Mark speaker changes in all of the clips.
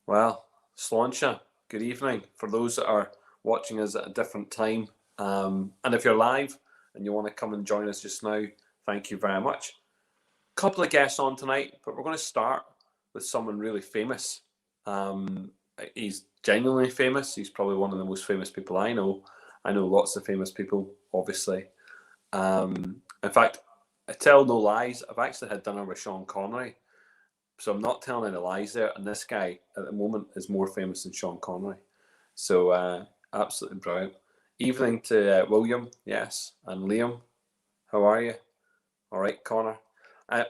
Speaker 1: Well, Sláinte, good evening. For those that are watching us at a different time, and if you're live and you want to come and join us just now, thank you very much. Couple of guests on tonight, but we're going to start with someone really famous. He's genuinely famous. He's probably one of the most famous people I know. I know lots of famous people, obviously. In fact, I tell no lies. I've actually had dinner with Sean Connery. So I'm not telling any lies there. And this guy at the moment is more famous than Sean Connery. So absolutely brilliant. Evening to William, yes, and Liam. How are you? All right, Connor.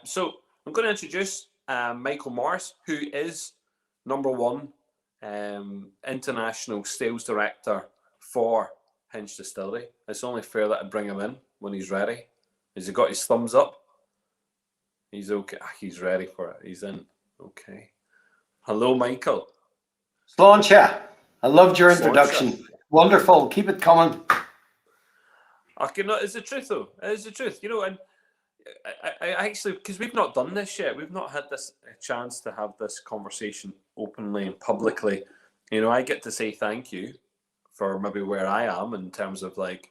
Speaker 1: So I'm going to introduce Michael Morris, who is #1 international sales director for Hinch Distillery. It's only fair that I bring him in when he's ready. Has he got his thumbs up? He's okay. He's ready for it. He's in. Okay. Hello, Michael.
Speaker 2: Sláinte. I loved your introduction. Wonderful. Keep it coming.
Speaker 1: It's the truth, though. It is the truth. You know, and I actually, because we've not done this yet, we've not had this chance to have this conversation openly and publicly. You know, I get to say thank you for maybe where I am in terms of like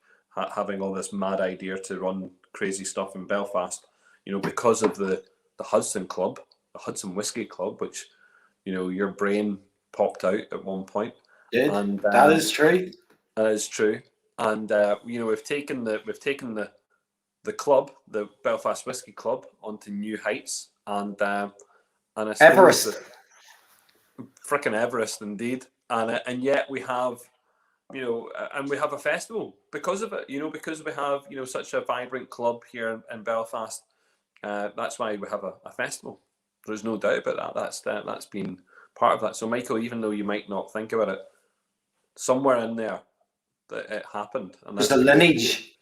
Speaker 1: having all this mad idea to run crazy stuff in Belfast. You know, because of the Hudson Club, the Hudson Whiskey Club, which, you know, your brain popped out at one point.
Speaker 2: And that is true.
Speaker 1: That is true. And you know, we've taken the club, the Belfast Whiskey Club, onto new heights, and I
Speaker 2: Everest,
Speaker 1: frickin' Everest, indeed. And yet we have, you know, and we have a festival because of it. You know, because we have, you know, such a vibrant club here in Belfast. That's why we have a festival. There's no doubt about that. That's been part of that. So, Michael, even though you might not think about it, somewhere in there that it happened, and that's
Speaker 2: the lineage.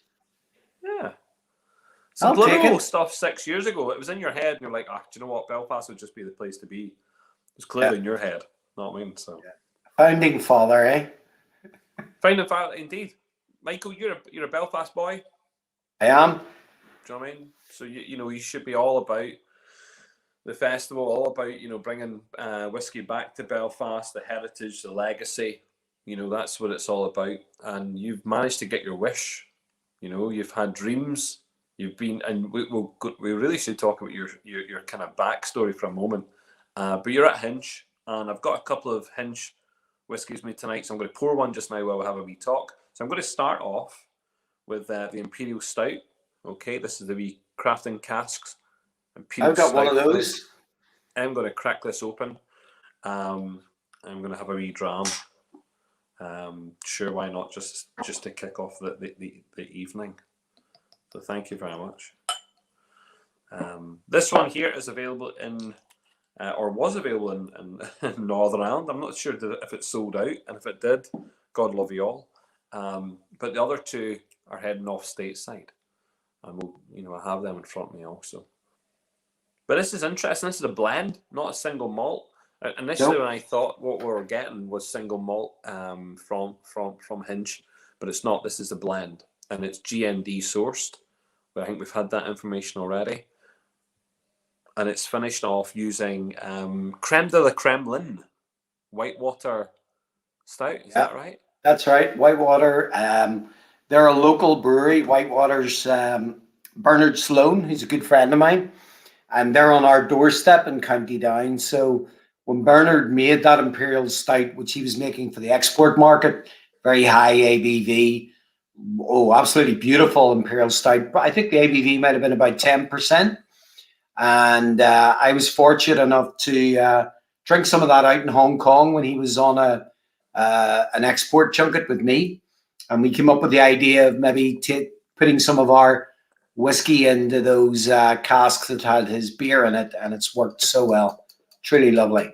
Speaker 1: Yeah. Some political stuff 6 years ago. It was in your head, and you're like, do you know what? Belfast would just be the place to be. It's clearly in your head. Know what I mean? So,
Speaker 2: founding father, eh?
Speaker 1: Founding father, indeed. Michael, you're a Belfast boy.
Speaker 2: I am.
Speaker 1: Do you know what I mean? So you know, you should be all about the festival, all about, you know, bringing whiskey back to Belfast, the heritage, the legacy. You know, that's what it's all about. And you've managed to get your wish. You know, you've had dreams. You've been, and we really should talk about your kind of backstory for a moment. But you're at Hinch, and I've got a couple of Hinch whiskies made tonight, so I'm going to pour one just now while we have a wee talk. So I'm going to start off with the Imperial Stout. Okay, this is the wee crafting casks.
Speaker 2: Imperial I've got Stout. One of those.
Speaker 1: I'm going to crack this open. I'm going to have a wee dram. Sure, why not? Just to kick off the evening. So thank you very much. This one here is available in, or was available in Northern Ireland. I'm not sure if it sold out, and if it did, God love you all. But the other two are heading off stateside, and we'll, you know, I have them in front of me also. But this is interesting. This is a blend, not a single malt. Initially, when I thought what we were getting was single malt from Hinch, but it's not. This is a blend, and it's GMD sourced. But I think we've had that information already. And it's finished off using Creme de la Kremlin Whitewater Stout. Is that right?
Speaker 2: That's right. Whitewater. They're a local brewery. Whitewater's Bernard Sloan, who's a good friend of mine. And they're on our doorstep in County Down. So when Bernard made that Imperial Stout, which he was making for the export market, very high ABV, absolutely beautiful Imperial Stout. But I think the ABV might have been about 10%. And I was fortunate enough to drink some of that out in Hong Kong when he was on an export junket with me. And we came up with the idea of maybe putting some of our whiskey into those casks that had his beer in it, and it's worked so well. Truly lovely.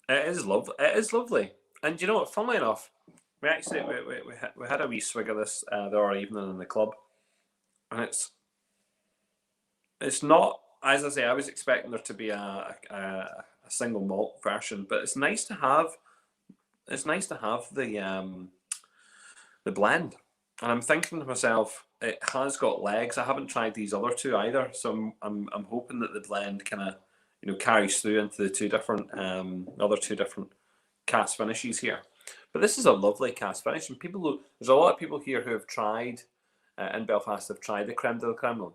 Speaker 1: It is lovely. It is lovely. And you know what? Funnily enough, we actually we had a wee swig of this the other evening in the club, and it's not, as I say, I was expecting there to be a single malt version, but it's nice to have. It's nice to have the blend, and I'm thinking to myself, it has got legs. I haven't tried these other two either, so I'm hoping that the blend kind of, carries through into the other two different cast finishes here. But this is a lovely cast finish, and there's a lot of people here who have tried in Belfast have tried the creme de la creme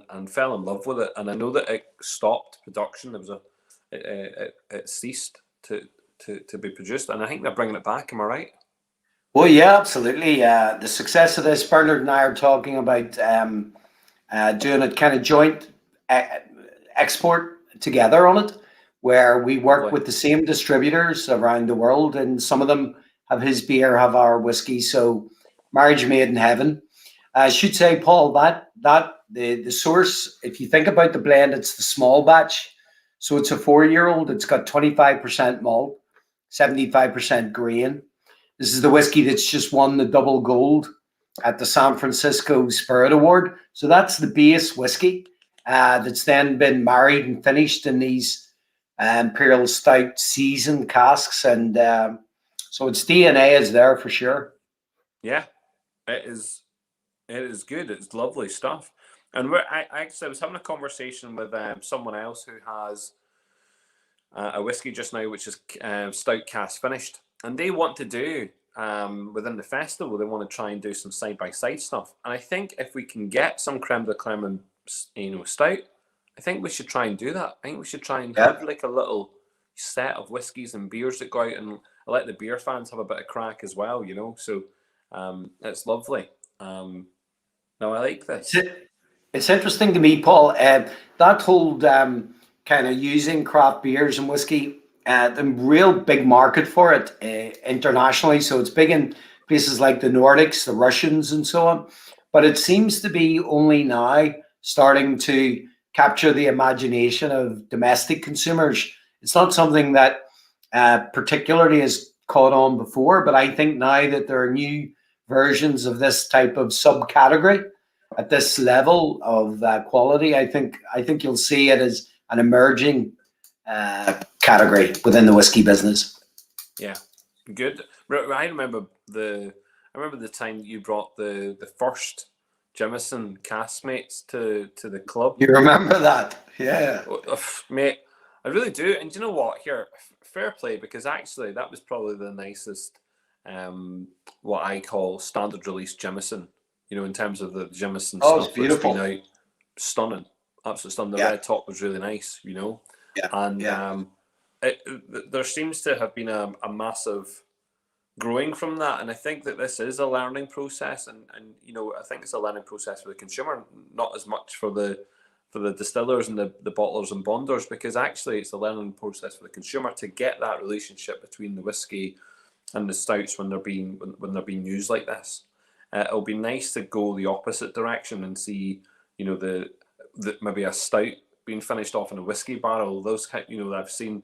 Speaker 1: and fell in love with it. And I know that it stopped production. It ceased to be produced, and I think they're bringing it back. Am I right?
Speaker 2: Well, yeah, absolutely. The success of this, Bernard and I are talking about doing a kind of joint export together on it, where we work with the same distributors around the world, and some of them have his beer, have our whiskey. So, marriage made in heaven. I should say, Paul, that the source, if you think about the blend, it's the small batch. So it's a 4-year-old. It's got 25% malt, 75% grain. This is the whiskey that's just won the double gold at the San Francisco Spirit Award. So that's the base whiskey that's then been married and finished in these Imperial Stout seasoned casks. And so its DNA is there for sure.
Speaker 1: Yeah, it is. It is good. It's lovely stuff. And I was having a conversation with someone else who has a whiskey just now, which is stout cask finished, and they want to do within the festival. They want to try and do some side by side stuff. And I think if we can get some creme de la creme and stout, I think we should try and do that. I think we should try and have like a little set of whiskies and beers that go out and let the beer fans have a bit of crack as well. So it's lovely. No, I like this.
Speaker 2: It's interesting to me, Paul, that whole kind of using craft beers and whiskey, the real big market for it internationally. So it's big in places like the Nordics, the Russians and so on. But it seems to be only now starting to capture the imagination of domestic consumers. It's not something that particularly has caught on before, but I think now that there are new versions of this type of subcategory at this level of quality, I think you'll see it as an emerging category within the whiskey business.
Speaker 1: Yeah, good. I remember the time you brought the first Jameson castmates to the club.
Speaker 2: You remember that? Yeah,
Speaker 1: mate. I really do. And do you know what? Here, fair play, because actually that was probably the nicest. What I call standard release Jameson, in terms of the Jameson stuff.
Speaker 2: It's beautiful.
Speaker 1: That's been out. Stunning, absolutely stunning. The red top was really nice, and there seems to have been a massive growing from that, and I think that this is a learning process, and I think it's a learning process for the consumer, not as much for the distillers and the bottlers and bonders, because actually it's a learning process for the consumer to get that relationship between the whiskey and the stouts when they're being used like this. It'll be nice to go the opposite direction and see, the maybe a stout being finished off in a whiskey barrel. Those kind, I've seen,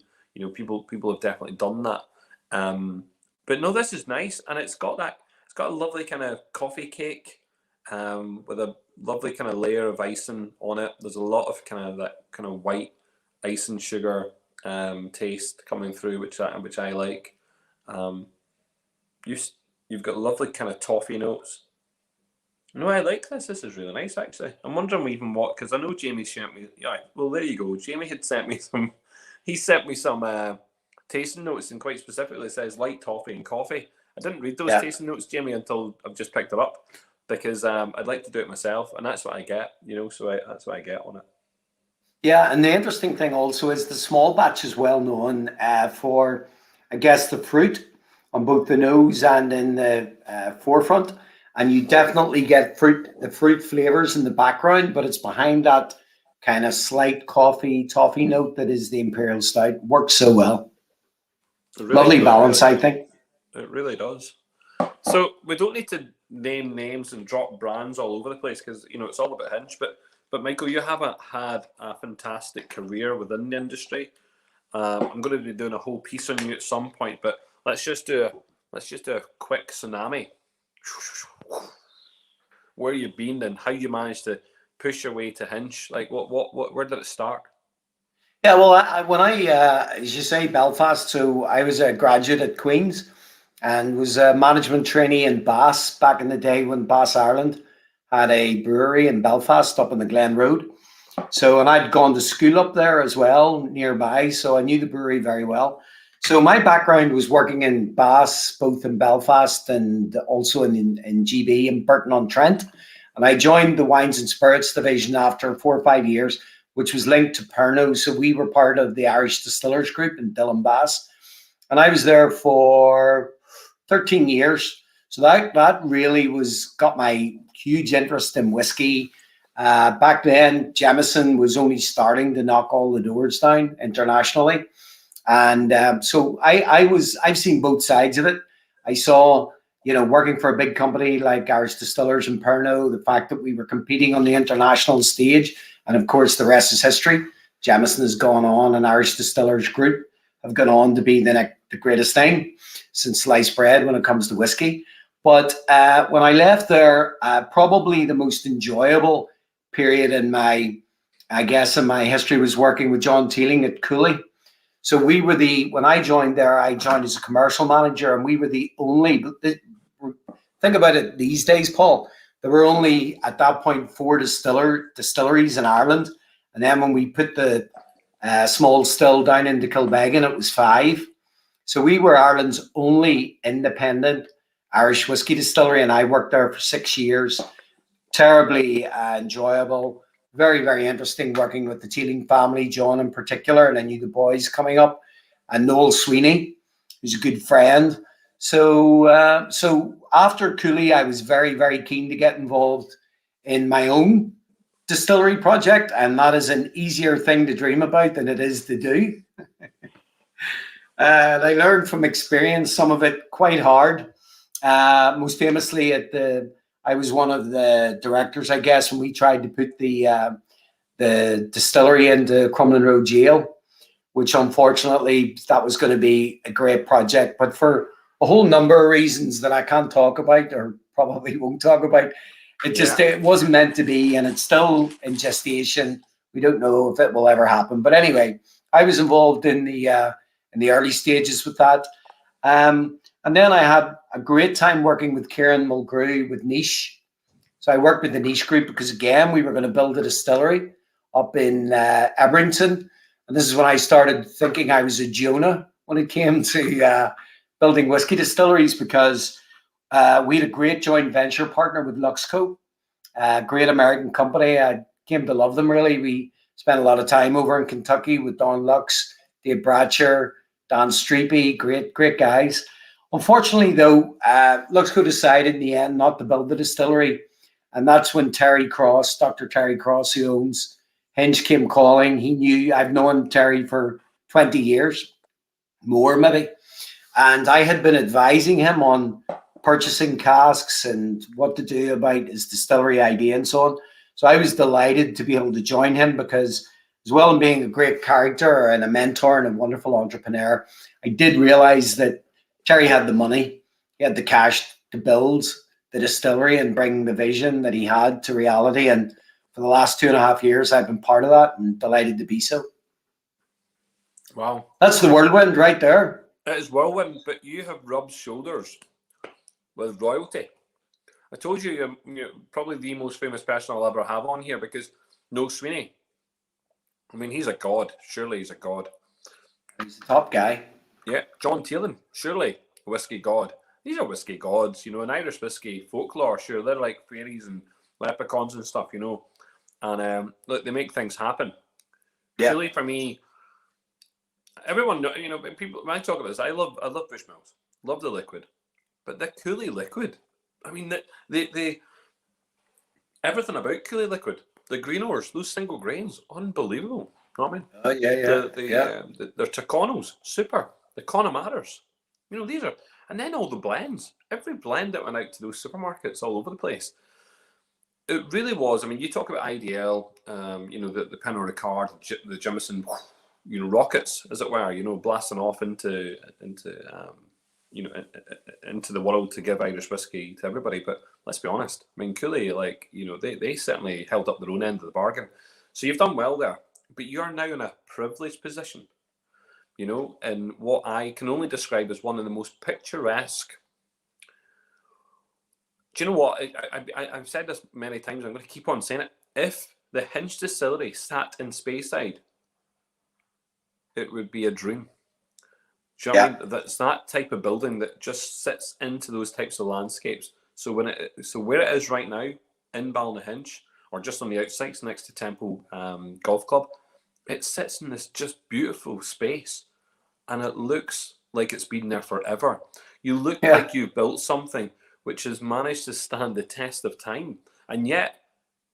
Speaker 1: people have definitely done that. But no, this is nice, and it's got a lovely kind of coffee cake, with a lovely kind of layer of icing on it. There's a lot of kind of that kind of white icing sugar taste coming through, which I like. You've got lovely kind of toffee notes. No, I like this. This is really nice, actually. I'm wondering even what, because I know Jamie sent me. Yeah, well, there you go. Jamie had sent me some. He sent me some tasting notes, and quite specifically it says light toffee and coffee. I didn't read those tasting notes, Jamie, until I've just picked it up, because I'd like to do it myself, and that's what I get. So that's what I get on it.
Speaker 2: Yeah, and the interesting thing also is the small batch is well known for, I guess, the fruit on both the nose and in the forefront, and you definitely get the fruit flavors in the background, but it's behind that kind of slight toffee note that is the Imperial Stout. Works so well. Really lovely balance, I think.
Speaker 1: It really does. So we don't need to name names and drop brands all over the place, because it's all about Hinch. But Michael, you haven't had a fantastic career within the industry. I'm going to be doing a whole piece on you at some point, but let's just do a quick tsunami. Where you've been and how you managed to push your way to Hinch. Like where did it start?
Speaker 2: Yeah, well, when I as you say, Belfast. So I was a graduate at Queen's and was a management trainee in Bass back in the day when Bass Ireland had a brewery in Belfast up on the Glen Road. So, and I'd gone to school up there as well, nearby. So I knew the brewery very well. So my background was working in Bass, both in Belfast and also in GB in Burton-on-Trent. And I joined the Wines and Spirits division after 4 or 5 years, which was linked to Pernod. So we were part of the Irish Distillers Group in Dillon Bass. And I was there for 13 years. So that really got my huge interest in whiskey. Back then, Jameson was only starting to knock all the doors down internationally. And so I've seen both sides of it. I saw, working for a big company like Irish Distillers and Pernod, the fact that we were competing on the international stage. And of course, the rest is history. Jameson has gone on, and Irish Distillers Group have gone on to be the greatest thing since sliced bread when it comes to whiskey. But when I left there, probably the most enjoyable period in my history was working with John Teeling at Cooley. So when I joined there, I joined as a commercial manager, and we were the only, think about it these days, Paul, there were only at that point 4 distilleries in Ireland. And then when we put the small still down into Kilbeggan, it was 5. So we were Ireland's only independent Irish whiskey distillery, and I worked there for 6 years. Terribly enjoyable. Very, very interesting working with the Teeling family, John in particular, and I knew the boys coming up, and Noel Sweeney, who's a good friend. So, so after Cooley, I was very, very keen to get involved in my own distillery project, and that is an easier thing to dream about than it is to do. I learned from experience, some of it quite hard. Most famously I was one of the directors, I guess, when we tried to put the distillery into Crumlin Road Jail, which unfortunately that was going to be a great project, but for a whole number of reasons that I can't talk about or probably won't talk about, it wasn't meant to be, and it's still in gestation. We don't know if it will ever happen, but anyway, I was involved in the early stages with that. And then I had a great time working with Kieran Mulgrew with Niche. So I worked with the Niche group because, again, we were going to build a distillery up in Ebrington. And this is when I started thinking I was a Jonah when it came to building whiskey distilleries, because we had a great joint venture partner with Luxco, a great American company. I came to love them, really. We spent a lot of time over in Kentucky with Don Lux, Dave Bratcher, Dan Streepy, great guys. Unfortunately, though, Luxco decided in the end not to build the distillery. And that's when Terry Cross, Dr. Terry Cross, who owns Hinch, came calling. He knew I've known Terry for 20 years, more maybe. And I had been advising him on purchasing casks and what to do about his distillery idea and so on. So I was delighted to be able to join him, because as well as being a great character and a mentor and a wonderful entrepreneur, I did realize that Terry had the money, he had the cash to build the distillery and bring the vision that he had to reality. And for the last 2.5 years, I've been part of that, and delighted to be so.
Speaker 1: Wow.
Speaker 2: That's the whirlwind right there.
Speaker 1: It is whirlwind, but you have rubbed shoulders with royalty. I told you, you're probably the most famous person I'll ever have on here, because Noel Sweeney, I mean, he's a god. Surely he's a god.
Speaker 2: He's the top guy.
Speaker 1: Yeah. John Teeling, surely a whiskey god. These are whiskey gods, in Irish whiskey folklore. Sure, they're like fairies and leprechauns and stuff, And look, they make things happen.
Speaker 2: Yeah.
Speaker 1: Really, for me, everyone, people. When I talk about this, I love Bushmills, love the liquid, but the Cooley liquid. I mean, the everything about Cooley liquid, the green ores, those single grains, unbelievable. You know what I mean?
Speaker 2: Oh yeah.
Speaker 1: They're Taconos, super. The Connemara's, these are, and then all the blends. Every blend that went out to those supermarkets all over the place. It really was. I mean, you talk about IDL, the Pernod Ricard, the Jameson, rockets, as it were, blasting off into the world to give Irish whiskey to everybody. But let's be honest. I mean, Cooley, they certainly held up their own end of the bargain. So you've done well there, but you are now in a privileged position, in what I can only describe as one of the most picturesque. Do you know what? I've said this many times. I'm going to keep on saying it. If the Hinch distillery sat in Speyside, it would be a dream. Do you know what I mean? That's that type of building that just sits into those types of landscapes. So where it is right now in Ballynahinch, or just on the outside next to Temple Golf Club, it sits in this just beautiful space, and it looks like it's been there forever. You look like you've built something which has managed to stand the test of time, and yet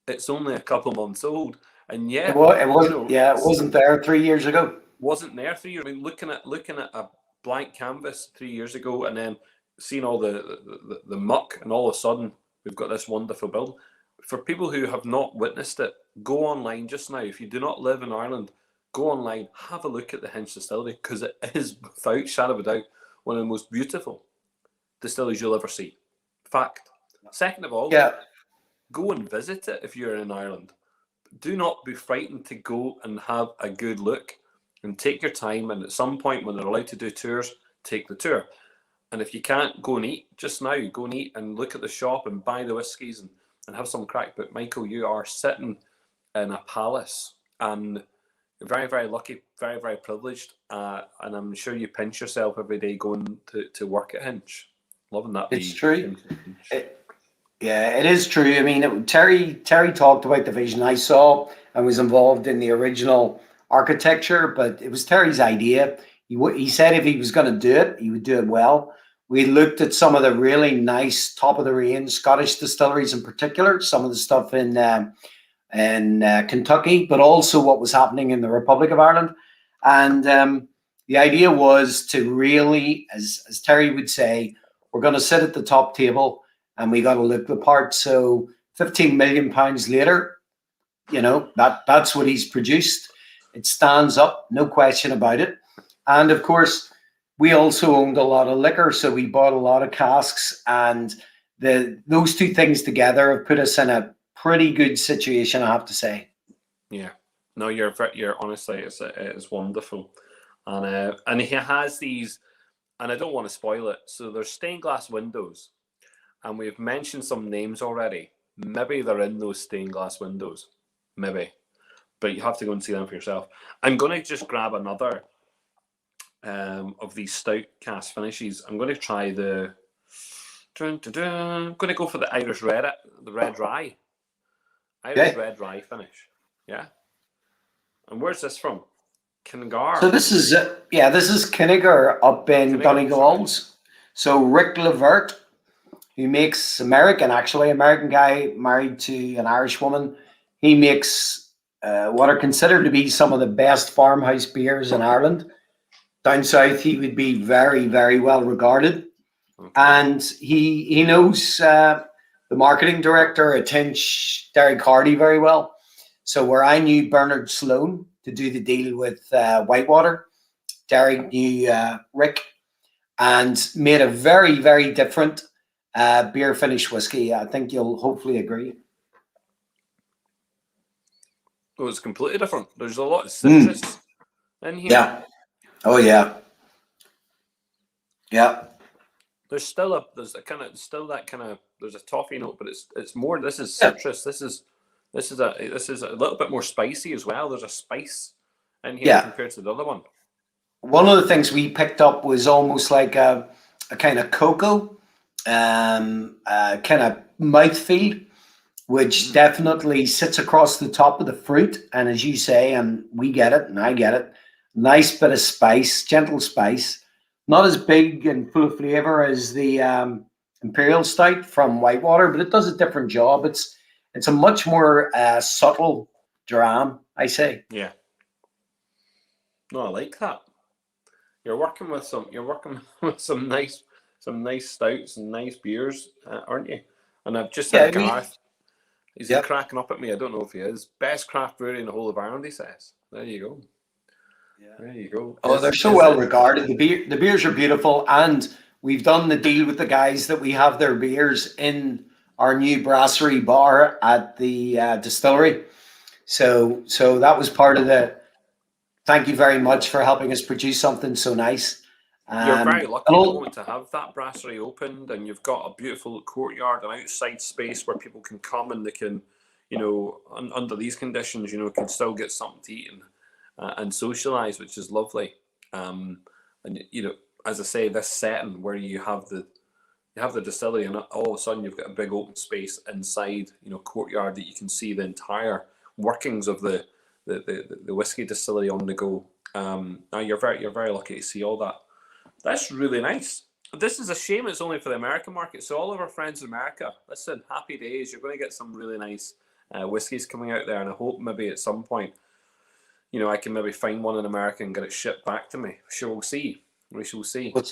Speaker 1: it's only a couple months old, and yet
Speaker 2: It wasn't. Yeah, it wasn't there 3 years ago.
Speaker 1: wasn't there 3 years. I mean, looking at a blank canvas 3 years ago, and then seeing all the muck, and all of a sudden we've got this wonderful building. For people who have not witnessed it, go online just now. If you do not live in Ireland, go online, have a look at the Hinch distillery, because it is, without shadow of a doubt, one of the most beautiful distilleries you'll ever see. Fact. Second of all, go and visit it if you're in Ireland. Do not be frightened to go and have a good look, and take your time, and at some point when they're allowed to do tours, take the tour. And if you can't, go and eat just now. Go and eat and look at the shop and buy the whiskies and have some crack. But Michael, you are sitting in a palace, and you're very, very lucky, very, very privileged. And I'm sure you pinch yourself every day going to work at Hinch. Loving that.
Speaker 2: It's true. It is true. I mean, Terry talked about the vision I saw and was involved in the original architecture, but it was Terry's idea. He said if he was going to do it, he would do it well. We looked at some of the really nice top of the range Scottish distilleries in particular, some of the stuff in Kentucky, but also what was happening in the Republic of Ireland. And the idea was to really, as Terry would say, we're going to sit at the top table and we got to look the part. So 15 million pounds later, that's what he's produced. It stands up, no question about it. And of course, we also owned a lot of liquor, so we bought a lot of casks, and those two things together have put us in a pretty good situation, I have to say.
Speaker 1: Yeah, no, you're honestly, it's wonderful, and he has these, and I don't want to spoil it. So there's stained glass windows, and we've mentioned some names already. Maybe they're in those stained glass windows, maybe, but you have to go and see them for yourself. I'm going to just grab another of these stout cask finishes. I'm going to try I'm going to go for the Irish red, the red rye. Irish red rye finish. Yeah. And where's this from? Kingar.
Speaker 2: So this is Kingar up in Donegal's. So Rick Levert, who makes American guy married to an Irish woman. He makes what are considered to be some of the best farmhouse beers in Ireland. Down south, he would be very, very well regarded. Okay. And he knows the marketing director at Hinch, Derek Hardy, very well. So where I knew Bernard Sloan to do the deal with Whitewater, Derek knew Rick, and made a very, very different beer finish whiskey. I think you'll hopefully agree.
Speaker 1: Oh, it's completely different. There's a lot of citrus in here.
Speaker 2: Yeah. Oh yeah. Yeah.
Speaker 1: There's a toffee note, but it's more. This is citrus. This is a little bit more spicy as well. There's a spice in here compared to the other one.
Speaker 2: One of the things we picked up was almost like a kind of cocoa, kind of mouthfeel, which definitely sits across the top of the fruit. And as you say, and we get it, and I get it, nice bit of spice, gentle spice. Not as big and full of flavor as the Imperial Stout from Whitewater, but it does a different job. It's a much more subtle dram, I say.
Speaker 1: Yeah. No, I like that. You're working with some nice stouts and nice beers, aren't you? And I've just had Garth. He's cracking up at me. I don't know if he is. Best craft brewery in the whole of Ireland, he says. There you go. Yeah. There you go.
Speaker 2: Oh, they're so well regarded. The beers are beautiful, and we've done the deal with the guys that we have their beers in our new brasserie bar at the distillery. So that was part of the. Thank you very much for helping us produce something so nice.
Speaker 1: You're very lucky to have that brasserie opened, and you've got a beautiful courtyard and outside space where people can come and they can, under these conditions, can still get something to eat and socialise, which is lovely. And as I say, this setting where you have the distillery, and all of a sudden you've got a big open space inside, courtyard that you can see the entire workings of the whiskey distillery on the go. Now you're very lucky to see all that. That's really nice. This is a shame it's only for the American market. So all of our friends in America, listen, happy days. You're going to get some really nice whiskies coming out there, and I hope maybe at some point, I can maybe find one in America and get it shipped back to me. We'll see. We shall see.
Speaker 2: Well,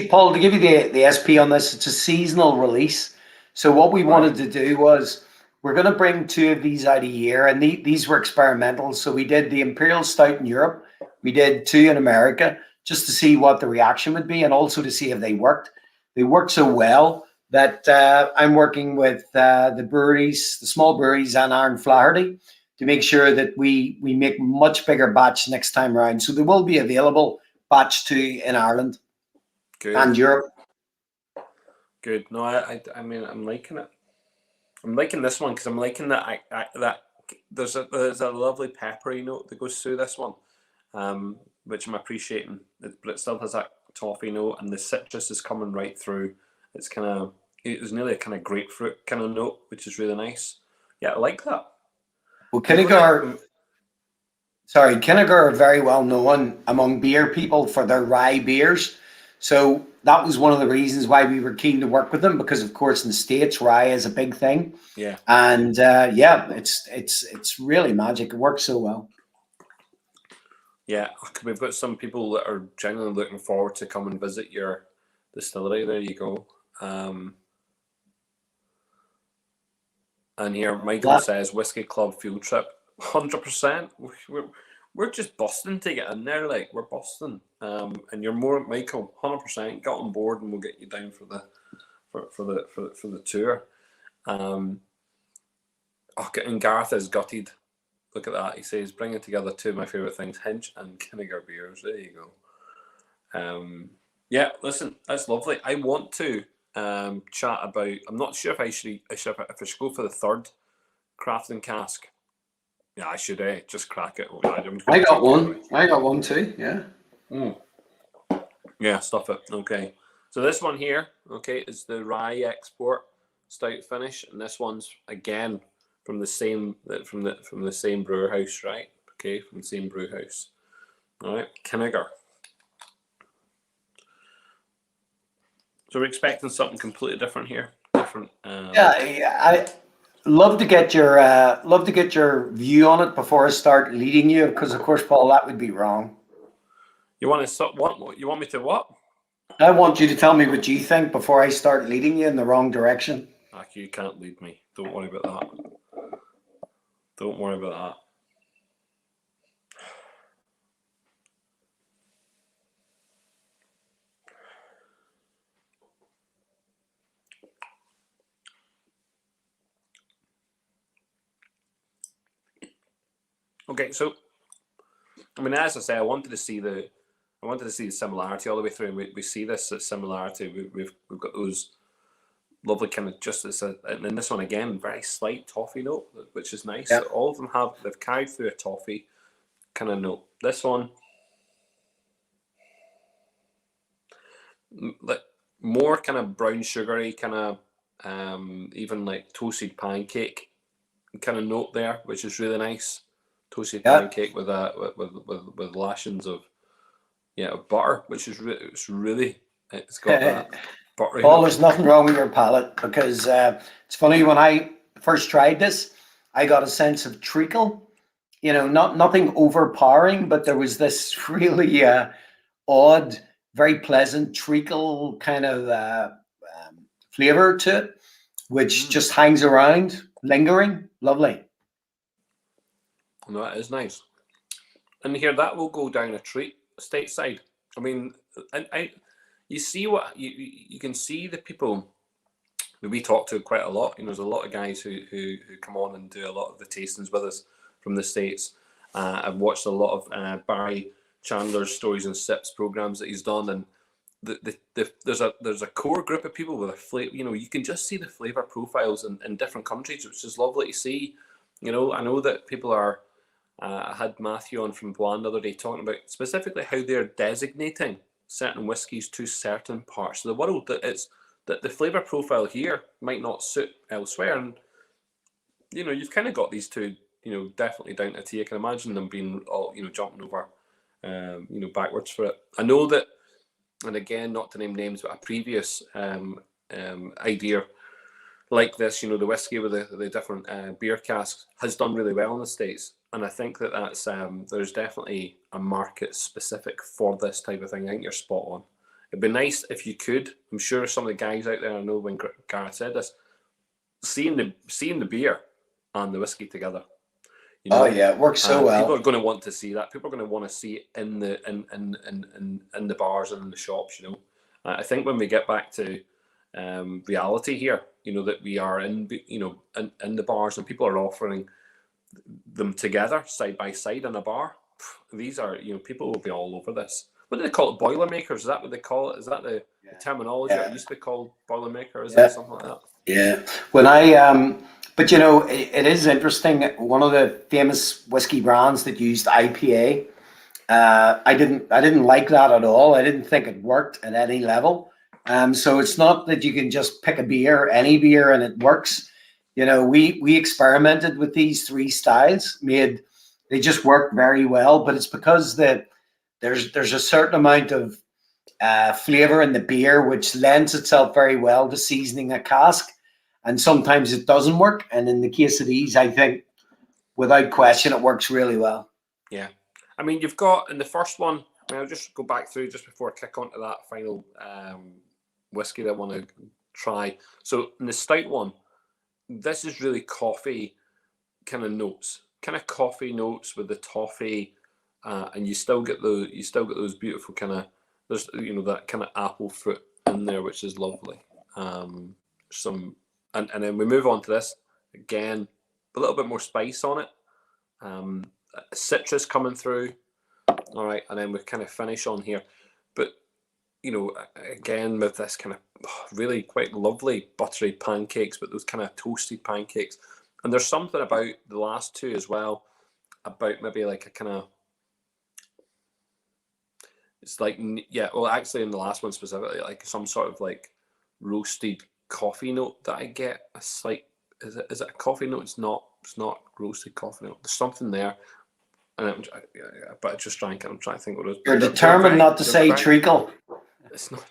Speaker 2: Paul, to give you the SP on this, it's a seasonal release. So what we wanted to do was we're going to bring 2 of these out a year, and these were experimental. So we did the Imperial Stout in Europe. We did 2 in America, just to see what the reaction would be, and also to see if they worked. They worked so well that I'm working with the breweries, the small breweries, and Aaron Flaherty to make sure that we make much bigger batch next time around. So they will be available batch 2 in Ireland and Europe.
Speaker 1: Good. No, I mean, I'm liking it. I'm liking this one because I'm liking that there's a lovely peppery note that goes through this one. Which I'm appreciating, but it still has that toffee note, and the citrus is coming right through. It's nearly a kind of grapefruit kind of note, which is really nice. Yeah, I like that.
Speaker 2: Well, Kinnigar are very well known among beer people for their rye beers. So that was one of the reasons why we were keen to work with them, because of course in the States rye is a big thing.
Speaker 1: Yeah.
Speaker 2: And it's really magic. It works so well.
Speaker 1: Yeah, we've got some people that are genuinely looking forward to come and visit your distillery. There you go. And here Michael says whiskey club field trip, 100%. We're just busting to get in there, like we're busting. And you're more Michael, 100%. Get on board and we'll get you down for the tour. And Gareth is gutted. Look at that. He says, bringing together 2 of my favourite things, Hinch and Kinnigar beers. There you go. Yeah, listen, that's lovely. I want to chat about, I'm not sure if I should go for the 3rd crafting cask. Yeah, I should just crack it.
Speaker 2: I got one. I got one too, yeah.
Speaker 1: Yeah, stuff it. Okay. So this one here, is the rye export stout finish, and this one's again from the same brewer house, right? Okay, from the same brew house. All right, Kinnigar. So we're expecting something completely different here. I
Speaker 2: love to get your view on it before I start leading you, because of course, Paul, that would be wrong.
Speaker 1: You want to what? You want me to what?
Speaker 2: I want you to tell me what you think before I start leading you in the wrong direction.
Speaker 1: You can't lead me. Don't worry about that. Don't worry about that. Okay, so I mean, as I say, I wanted to see the similarity all the way through, and we see this similarity. We've got those lovely kind of justice, and then this one again, very slight toffee note, which is nice. Yep. So all of them they've carried through a toffee kind of note. This one, like more kind of brown sugary, kind of even like toasted pancake kind of note there, which is really nice. Toasted pancake with lashings of butter, which is really it's got that.
Speaker 2: Paul, there's nothing wrong with your palate, because it's funny, when I first tried this, I got a sense of treacle, nothing overpowering, but there was this really odd, very pleasant treacle kind of flavor to it, which just hangs around, lingering, lovely.
Speaker 1: No, that is nice. And here, that will go down a treat stateside. I mean, you see what you can see the people that we talk to quite a lot. There's a lot of guys who come on and do a lot of the tastings with us from the States. I've watched a lot of Barry Chandler's Stories and Sips programs that he's done, and there's a core group of people with a flavor. You can just see the flavor profiles in different countries, which is lovely to see. I know that people are. I had Matthew on from Bois the other day talking about specifically how they're designating certain whiskies to certain parts of the world. That the flavor profile here might not suit elsewhere, and you've kind of got these two, definitely down to tea. I can imagine them being all, jumping over, backwards for it. I know that, and again, not to name names, but a previous idea like this, the whiskey with the different beer casks has done really well in the States. And I think that's there's definitely a market specific for this type of thing. I think you're spot on. It'd be nice if you could. I'm sure some of the guys out there, I know when Gareth said this, seeing the beer and the whiskey together.
Speaker 2: Oh yeah, it works so well.
Speaker 1: People are going to want to see that. People are going to want to see it in the bars and in the shops. I think when we get back to reality here, that we are in the bars and people are offering them together side by side in a bar. These are, people will be all over this. What do they call it? Boilermakers? Is that what they call it? Is that the terminology? It used to be called Boilermaker, is it something like that?
Speaker 2: Yeah. But it is interesting. One of the famous whiskey brands that used IPA, I didn't like that at all. I didn't think it worked at any level. So it's not that you can just pick any beer, and it works. We experimented with these three styles, they just worked very well. But it's because there's a certain amount of flavor in the beer, which lends itself very well to seasoning a cask. And sometimes it doesn't work. And in the case of these, I think, without question, it works really well.
Speaker 1: Yeah. I mean, you've got in the first one, I'll just go back through just before I kick on to that final whiskey that I want to try. So in the stout one, this is really coffee kind of notes, with the toffee, and you still get those beautiful kind of, there's that kind of apple fruit in there, which is lovely. And then we move on to this again, a little bit more spice on it, citrus coming through. All right, and then we kind of finish on here, but again with this kind of really quite lovely buttery pancakes, but those kind of toasty pancakes. And there's something about the last two as well, about maybe like a kind of, it's like, actually in the last one specifically, like some sort of like roasted coffee note that I get. A slight, is it a coffee note? It's not roasted coffee note. There's something there. But I just I'm trying to think what it is.
Speaker 2: You're determined not to say treacle.
Speaker 1: It's not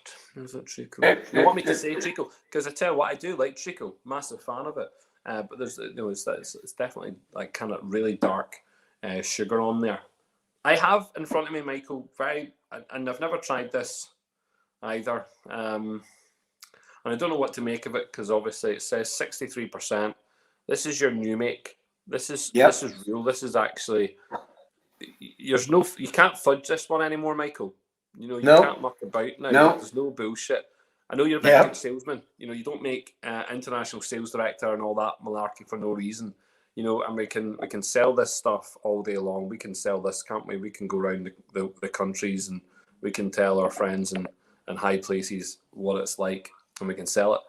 Speaker 1: treacle. You want me to say treacle? Because I tell you what, I do like treacle. Massive fan of it. But there's it's definitely like kind of really dark sugar on there. I have in front of me, Michael, and I've never tried this either. And I don't know what to make of it, because obviously it says 63%. This is your new make. This is real. This is actually, you can't fudge this one anymore, Michael. You can't muck about now.
Speaker 2: No.
Speaker 1: There's no bullshit. I know you're a very good salesman. You don't make international sales director and all that malarkey for no reason. And we can sell this stuff all day long. We can sell this, can't we? We can go around the countries, and we can tell our friends and high places what it's like, and we can sell it.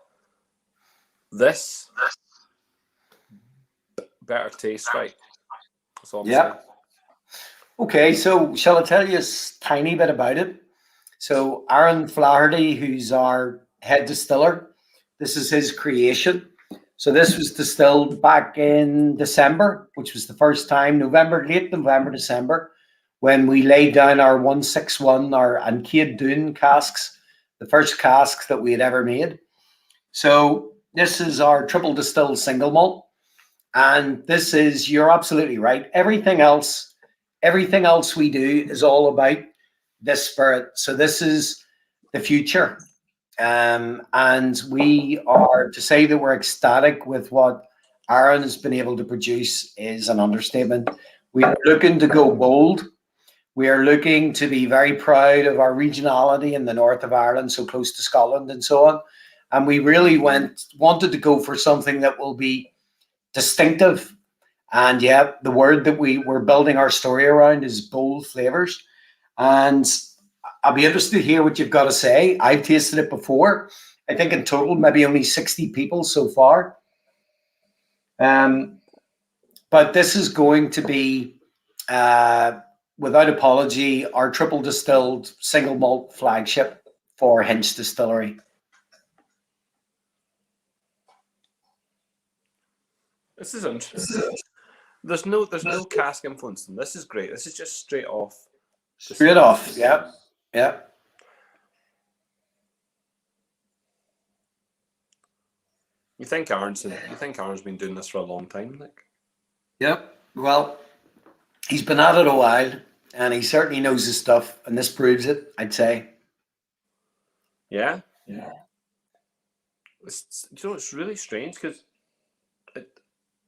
Speaker 1: This better taste, right? That's all I'm saying.
Speaker 2: Okay, so shall I tell you a tiny bit about it? So Aaron Flaherty, who's our head distiller, this is his creation. So this was distilled back in December, which was the first time, late November, December, when we laid down our 161, our Ancade Dune casks, the first casks that we had ever made. So this is our triple distilled single malt. And this is, you're absolutely right. Everything else we do is all about this spirit. So this is the future. And we are, to say that we're ecstatic with what Aaron has been able to produce is an understatement. We are looking to go bold. We are looking to be very proud of our regionality in the north of Ireland, so close to Scotland and so on. And we really wanted to go for something that will be distinctive. And the word that we were building our story around is bold flavors. And I'll be interested to hear what you've got to say. I've tasted it before. I think in total, maybe only 60 people so far. But this is going to be, without apology, our triple distilled single malt flagship for Hinch Distillery.
Speaker 1: This is interesting. There's no cask influence. This is great. This is just straight off.
Speaker 2: Straight off. Yeah. Yeah.
Speaker 1: You think Aaron's been doing this for a long time, Nick?
Speaker 2: Yep. Well, he's been at it a while, and he certainly knows his stuff, and this proves it, I'd say.
Speaker 1: Yeah. Yeah. It's really strange because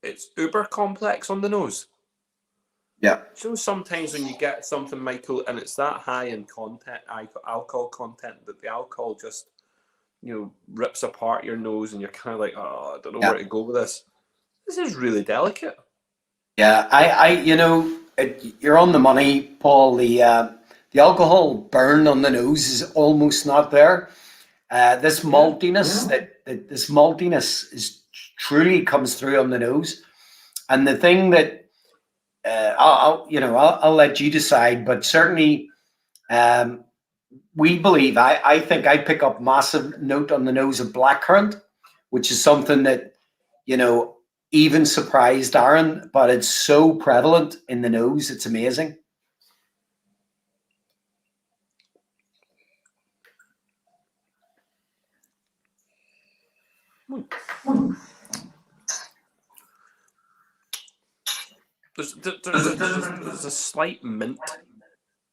Speaker 1: it's uber complex on the nose.
Speaker 2: Yeah.
Speaker 1: Sometimes when you get something, Michael, and it's that high in content, alcohol content, that the alcohol just, rips apart your nose, and you're kind of like, oh, I don't know where to go with this. This is really delicate.
Speaker 2: Yeah, you're on the money, Paul. The alcohol burn on the nose is almost not there. This maltiness is truly comes through on the nose, and the thing that I'll let you decide, but certainly we believe. I think I pick up massive note on the nose of blackcurrant, which is something that even surprised Aaron, but it's so prevalent in the nose. It's amazing.
Speaker 1: There's a slight mint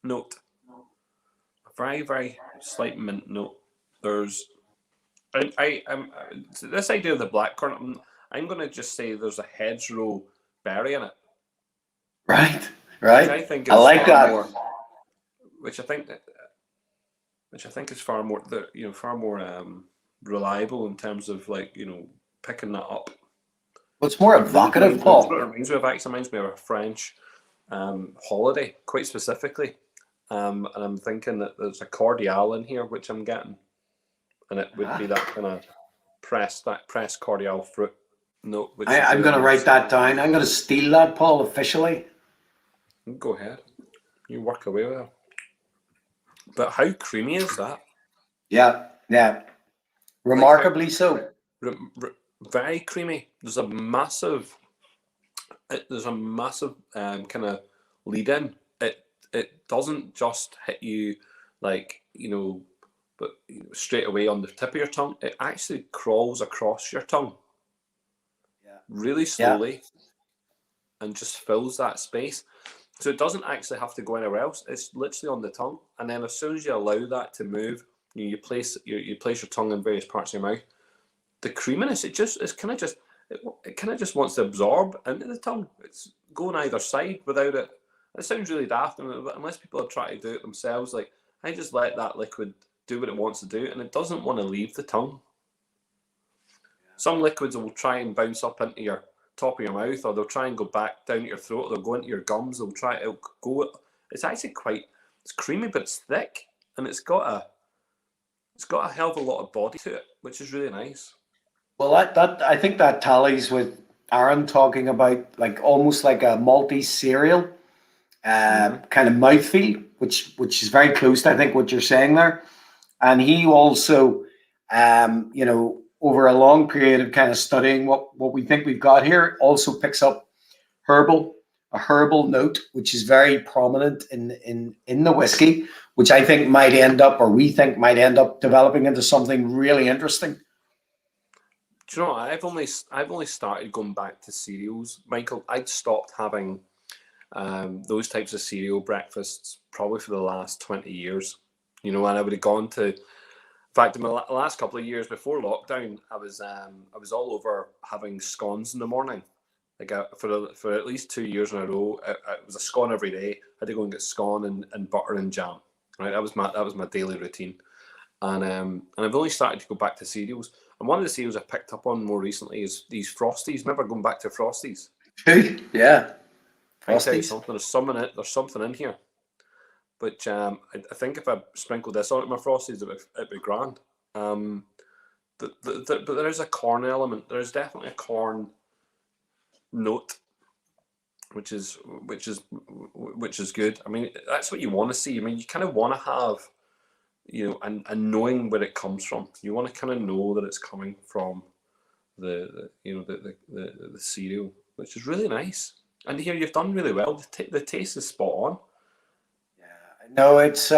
Speaker 1: note, a very, very slight mint note. There's, this idea of the blackcurrant. I'm going to just say there's a hedgerow berry in it.
Speaker 2: Right.
Speaker 1: Which I think is
Speaker 2: like that.
Speaker 1: Which I think is far more, reliable in terms of picking that up.
Speaker 2: Well, it's more evocative, Paul.
Speaker 1: It reminds me of a French holiday, quite specifically. And I'm thinking that there's a cordial in here, which I'm getting, and it would be that kind of pressed cordial fruit note.
Speaker 2: I'm going to write that down. I'm going to steal that, Paul, officially.
Speaker 1: Go ahead. You work away with it. But how creamy is that?
Speaker 2: Yeah. Remarkably so.
Speaker 1: Very creamy. There's a massive kind of lead in. It doesn't just hit you but straight away on the tip of your tongue. It actually crawls across your tongue. Really slowly, and just fills that space. So it doesn't actually have to go anywhere else. It's literally on the tongue, and then as soon as you allow that to move, you place your tongue in various parts of your mouth. The creaminess, it kind of just wants to absorb into the tongue. It's going either side without it. It sounds really daft, unless people are trying to do it themselves. Like, I just let that liquid do what it wants to do, and it doesn't want to leave the tongue. Some liquids will try and bounce up into your top of your mouth, or they'll try and go back down your throat, or they'll go into your gums. It's actually it's creamy, but it's thick, and it's got a hell of a lot of body to it, which is really nice.
Speaker 2: Well, that I think that tallies with Aaron talking about almost like a malty cereal kind of mouthfeel, which is very close to, I think, what you're saying there. And he also, over a long period of kind of studying what we think we've got here, also picks up a herbal note, which is very prominent in the whiskey, which I think we think might end up developing into something really interesting.
Speaker 1: Do you know what? I've only started going back to cereals, Michael. I'd stopped having those types of cereal breakfasts probably for the last 20 years. And I would have gone to. In fact, in the last couple of years before lockdown, I was all over having scones in the morning. For at least 2 years in a row, it was a scone every day. I had to go and get scone and butter and jam. Right, that was my daily routine. And I've only started to go back to cereals. And one of the cereals I picked up on more recently is these Frosties. Remember going back to Frosties?
Speaker 2: Yeah.
Speaker 1: Frosties. There's something in here. which I think if I sprinkled this on my frosties, it'd be grand. But there is a corn element. There is definitely a corn note, which is good. I mean, that's what you want to see. I mean, you kind of want to have, and knowing where it comes from. You want to kind of know that it's coming from the cereal, which is really nice. And here you've done really well. The taste is spot on.
Speaker 2: Yeah, no, it's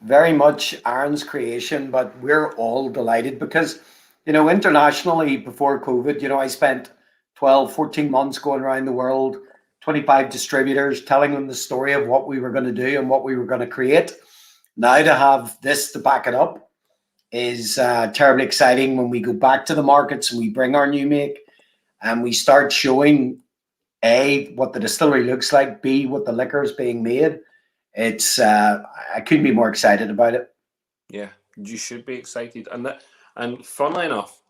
Speaker 2: very much Aaron's creation, but we're all delighted because, internationally before COVID, I spent 12, 14 months going around the world, 25 distributors, telling them the story of what we were going to do and what we were going to create. Now to have this to back it up is terribly exciting when we go back to the markets and we bring our new make and we start showing A, what the distillery looks like, B, what the liquor is being made. It's I couldn't be more excited about it.
Speaker 1: Yeah, you should be excited. And funnily enough,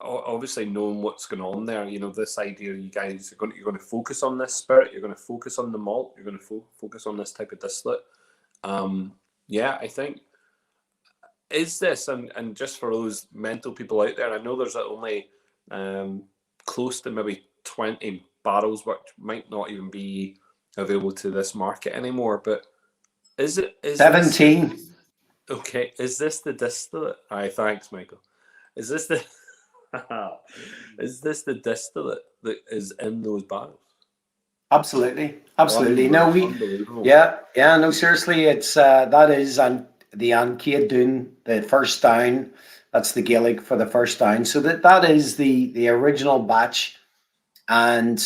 Speaker 1: obviously knowing what's going on there, this idea you guys you're going to focus on this spirit, you're going to focus on the malt, you're going to focus on this type of distillate. I think is this and just for those mental people out there, I know there's only close to maybe 20 barrels which might not even be available to this market anymore, but is
Speaker 2: 17?
Speaker 1: Okay, is this the distillate? Aye, thanks, Michael. Is this the distillate that is in those barrels?
Speaker 2: Absolutely. No, no, seriously, it's that is the Ancade Dún, the first down. That's the Gaelic for the first down. So that is the original batch, and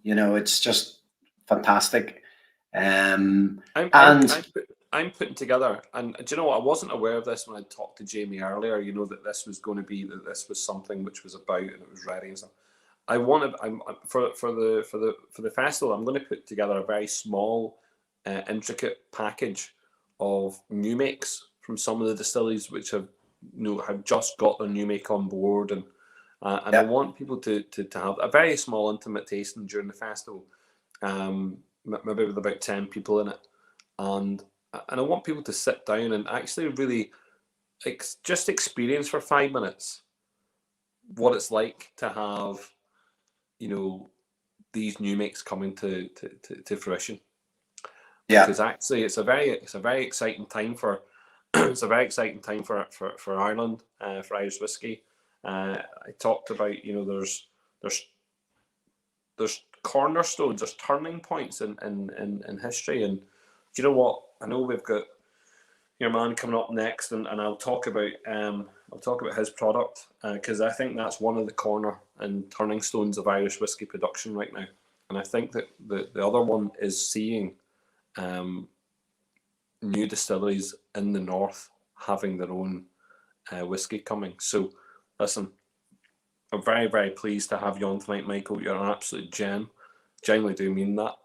Speaker 2: it's just fantastic.
Speaker 1: I'm putting together, and do you know what? I wasn't aware of this when I talked to Jamie earlier. That this was going to be that this was something which was about and it was ready and stuff. For the festival, I'm going to put together a very small, intricate package of new makes from some of the distilleries which have just got their new make on board, and I want people to have a very small, intimate tasting during the festival, maybe with about 10 people in it, and I want people to sit down and actually really just experience for 5 minutes what it's like to have, these new makes coming to fruition.
Speaker 2: Yeah,
Speaker 1: because actually it's a very exciting time for it's a very exciting time for Ireland, for Irish whiskey. I talked about there's cornerstones, there's turning points in history, and do you know what? I know we've got your man coming up next, and I'll talk about his product because I think that's one of the corner and turning stones of Irish whiskey production right now, and I think that the other one is seeing new distilleries in the north having their own whiskey coming. So listen, I'm very, very pleased to have you on tonight, Michael. You're an absolute gem. Genuinely do mean that.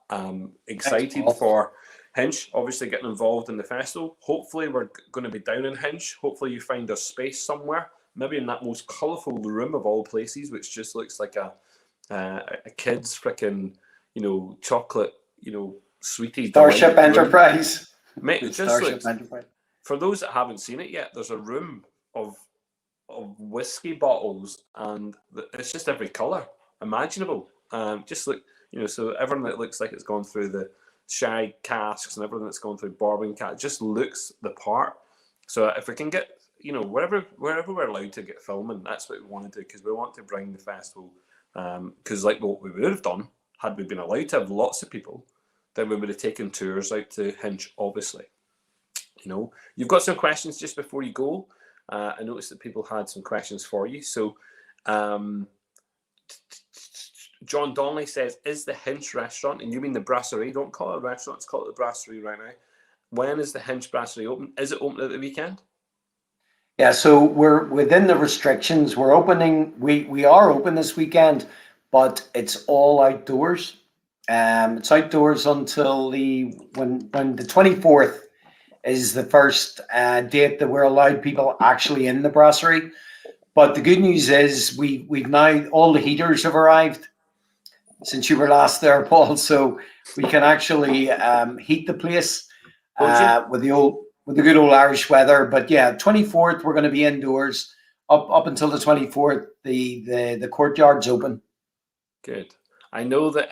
Speaker 1: Excited for Hinch, obviously getting involved in the festival. Hopefully we're going to be down in Hinch. Hopefully you find a space somewhere, maybe in that most colourful room of all places, which just looks like a kid's freaking, chocolate, sweetie.
Speaker 2: Starship Enterprise.
Speaker 1: Mate, it just looks, for those that haven't seen it yet, there's a room of whiskey bottles, and it's just every colour imaginable. Just look, so everything that looks like it's gone through the shy casks and everything that's gone through bourbon casks just looks the part. So if we can get, wherever we're allowed to get filming, that's what we want to do, because we want to bring the festival. Because like what we would have done had we been allowed to have lots of people, then we would have taken tours out to Hinch, obviously. You've got some questions just before you go. I noticed that people had some questions for you. So John Donnelly says, is the Hinch restaurant, and you mean the brasserie, don't call it a restaurant, it's called the brasserie right now. When is the Hinch brasserie open? Is it open at the weekend?
Speaker 2: Yeah, so we're within the restrictions. We're opening, we are open this weekend, but it's all outdoors. It's outdoors until when the 24th is the first date that we're allowed people actually in the brasserie. But the good news is we've now, all the heaters have arrived. since you were last there, Paul. So we can actually heat the place with the good old Irish weather. But yeah, 24th we're going to be indoors up until the 24th. The courtyard's open.
Speaker 1: Good. I know that,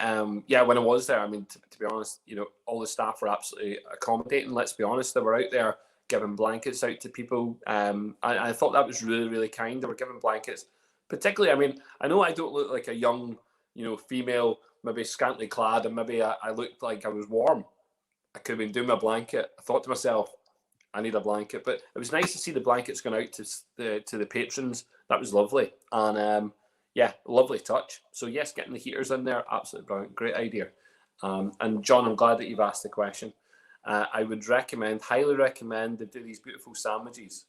Speaker 1: yeah, when I was there, I mean, to be honest, you know, all the staff were absolutely accommodating. Let's be honest, they were out there giving blankets out to people. I thought that was really, really kind. They were giving blankets, particularly, I mean, I know I don't look like a young, you know, female, maybe scantily clad, and maybe I looked like I was warm. I could have been doing my blanket. I thought to myself, I need a blanket. But it was nice to see the blankets going out to the patrons. That was lovely. And yeah, lovely touch. So yes, getting the heaters in there, absolutely brilliant. Great idea. And John, I'm glad that you've asked the question. I would recommend, highly recommend, they do these beautiful sandwiches.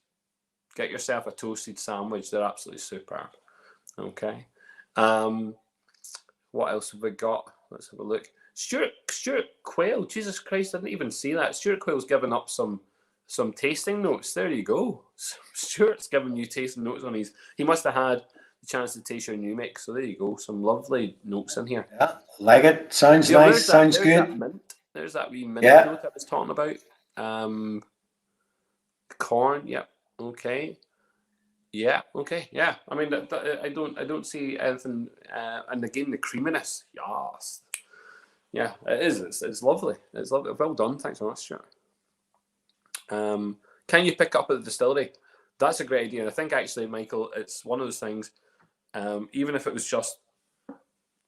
Speaker 1: Get yourself a toasted sandwich. They're absolutely superb. Okay. What else have we got? Let's have a look. Stuart Quayle. Jesus Christ, I didn't even see that. Stuart Quayle's given up some tasting notes. There you go. Stuart's giving you tasting notes on his. He must have had the chance to taste your new mix. So there you go. Some lovely notes in here.
Speaker 2: Yeah, like it. Sounds nice. Sounds good.
Speaker 1: There's that wee mint note I was talking about. Corn. Yep. Okay. Yeah. Okay. Yeah. I mean, I don't see anything. And again, the creaminess. Yes. Yeah, it is. It's lovely. It's lovely. Well done. Thanks so much, Stuart. Can you pick up at the distillery? That's a great idea. And I think actually, Michael, it's one of those things. Even if it was just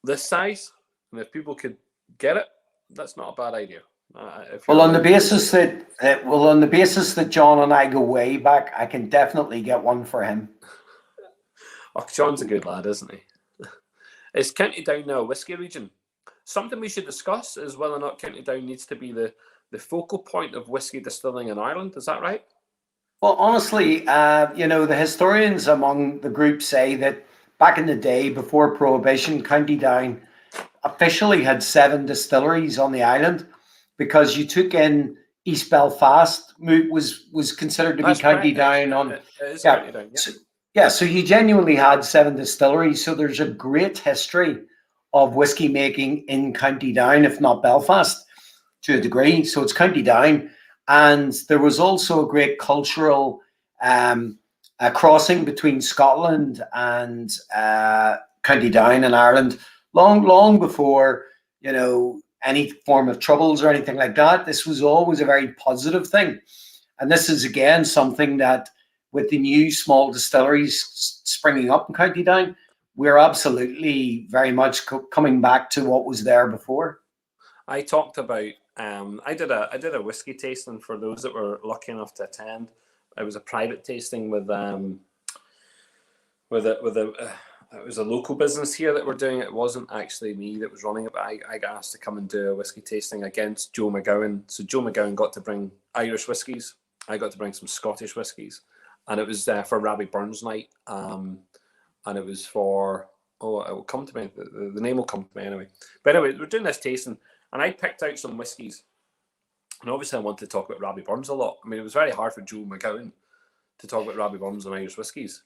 Speaker 1: this size, and if people could get it, that's not a bad idea.
Speaker 2: On the basis that John and I go way back, I can definitely get one for him.
Speaker 1: Oh, John's a good lad, isn't he? Is County Down now a whiskey region? Something we should discuss is whether or not County Down needs to be the focal point of whiskey distilling in Ireland. Is that right?
Speaker 2: Well, honestly, you know, the historians among the group say that back in the day, before Prohibition, County Down officially had 7 distilleries on the island, because you took in East Belfast, was considered to be County Down.
Speaker 1: County Down,
Speaker 2: yeah. So you genuinely had 7 distilleries. So there's a great history of whiskey making in County Down, if not Belfast, to a degree. So it's County Down. And there was also a great cultural crossing between Scotland and County Down in Ireland, long before, you know, any form of troubles or anything like that. This was always a very positive thing. And this is, again, something that with the new small distilleries springing up in County Down, we're absolutely very much coming back to what was there before.
Speaker 1: I talked about, I did a whiskey tasting for those that were lucky enough to attend. It was a private tasting with it was a local business here that were doing it. It wasn't actually me that was running it, but I got asked to come and do a whiskey tasting against Joe McGowan. So Joe McGowan got to bring Irish whiskies. I got to bring some Scottish whiskies. And it was for Robbie Burns night. And it was for, it will come to me. The name will come to me anyway. But anyway, we're doing this tasting. And I picked out some whiskies. And obviously I wanted to talk about Robbie Burns a lot. I mean, it was very hard for Joe McGowan to talk about Robbie Burns and Irish whiskies.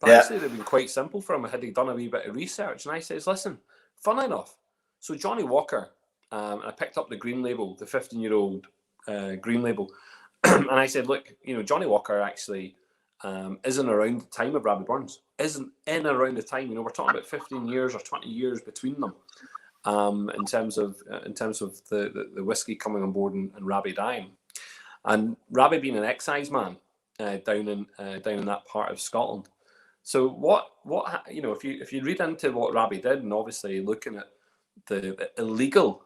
Speaker 1: But actually, they've been quite simple for him. Had he done a wee bit of research? And I says, listen, fun enough. So Johnny Walker, I picked up the green label, the 15-year-old green label. And I said, look, you know, Johnny Walker actually isn't around the time of Robbie Burns. Isn't in around the time. You know, we're talking about 15 years or 20 years between them. In terms of the whiskey coming on board and Robbie dying. And Robbie being an excise man down in that part of Scotland. So what you know, if you read into what Robbie did, and obviously looking at the illegal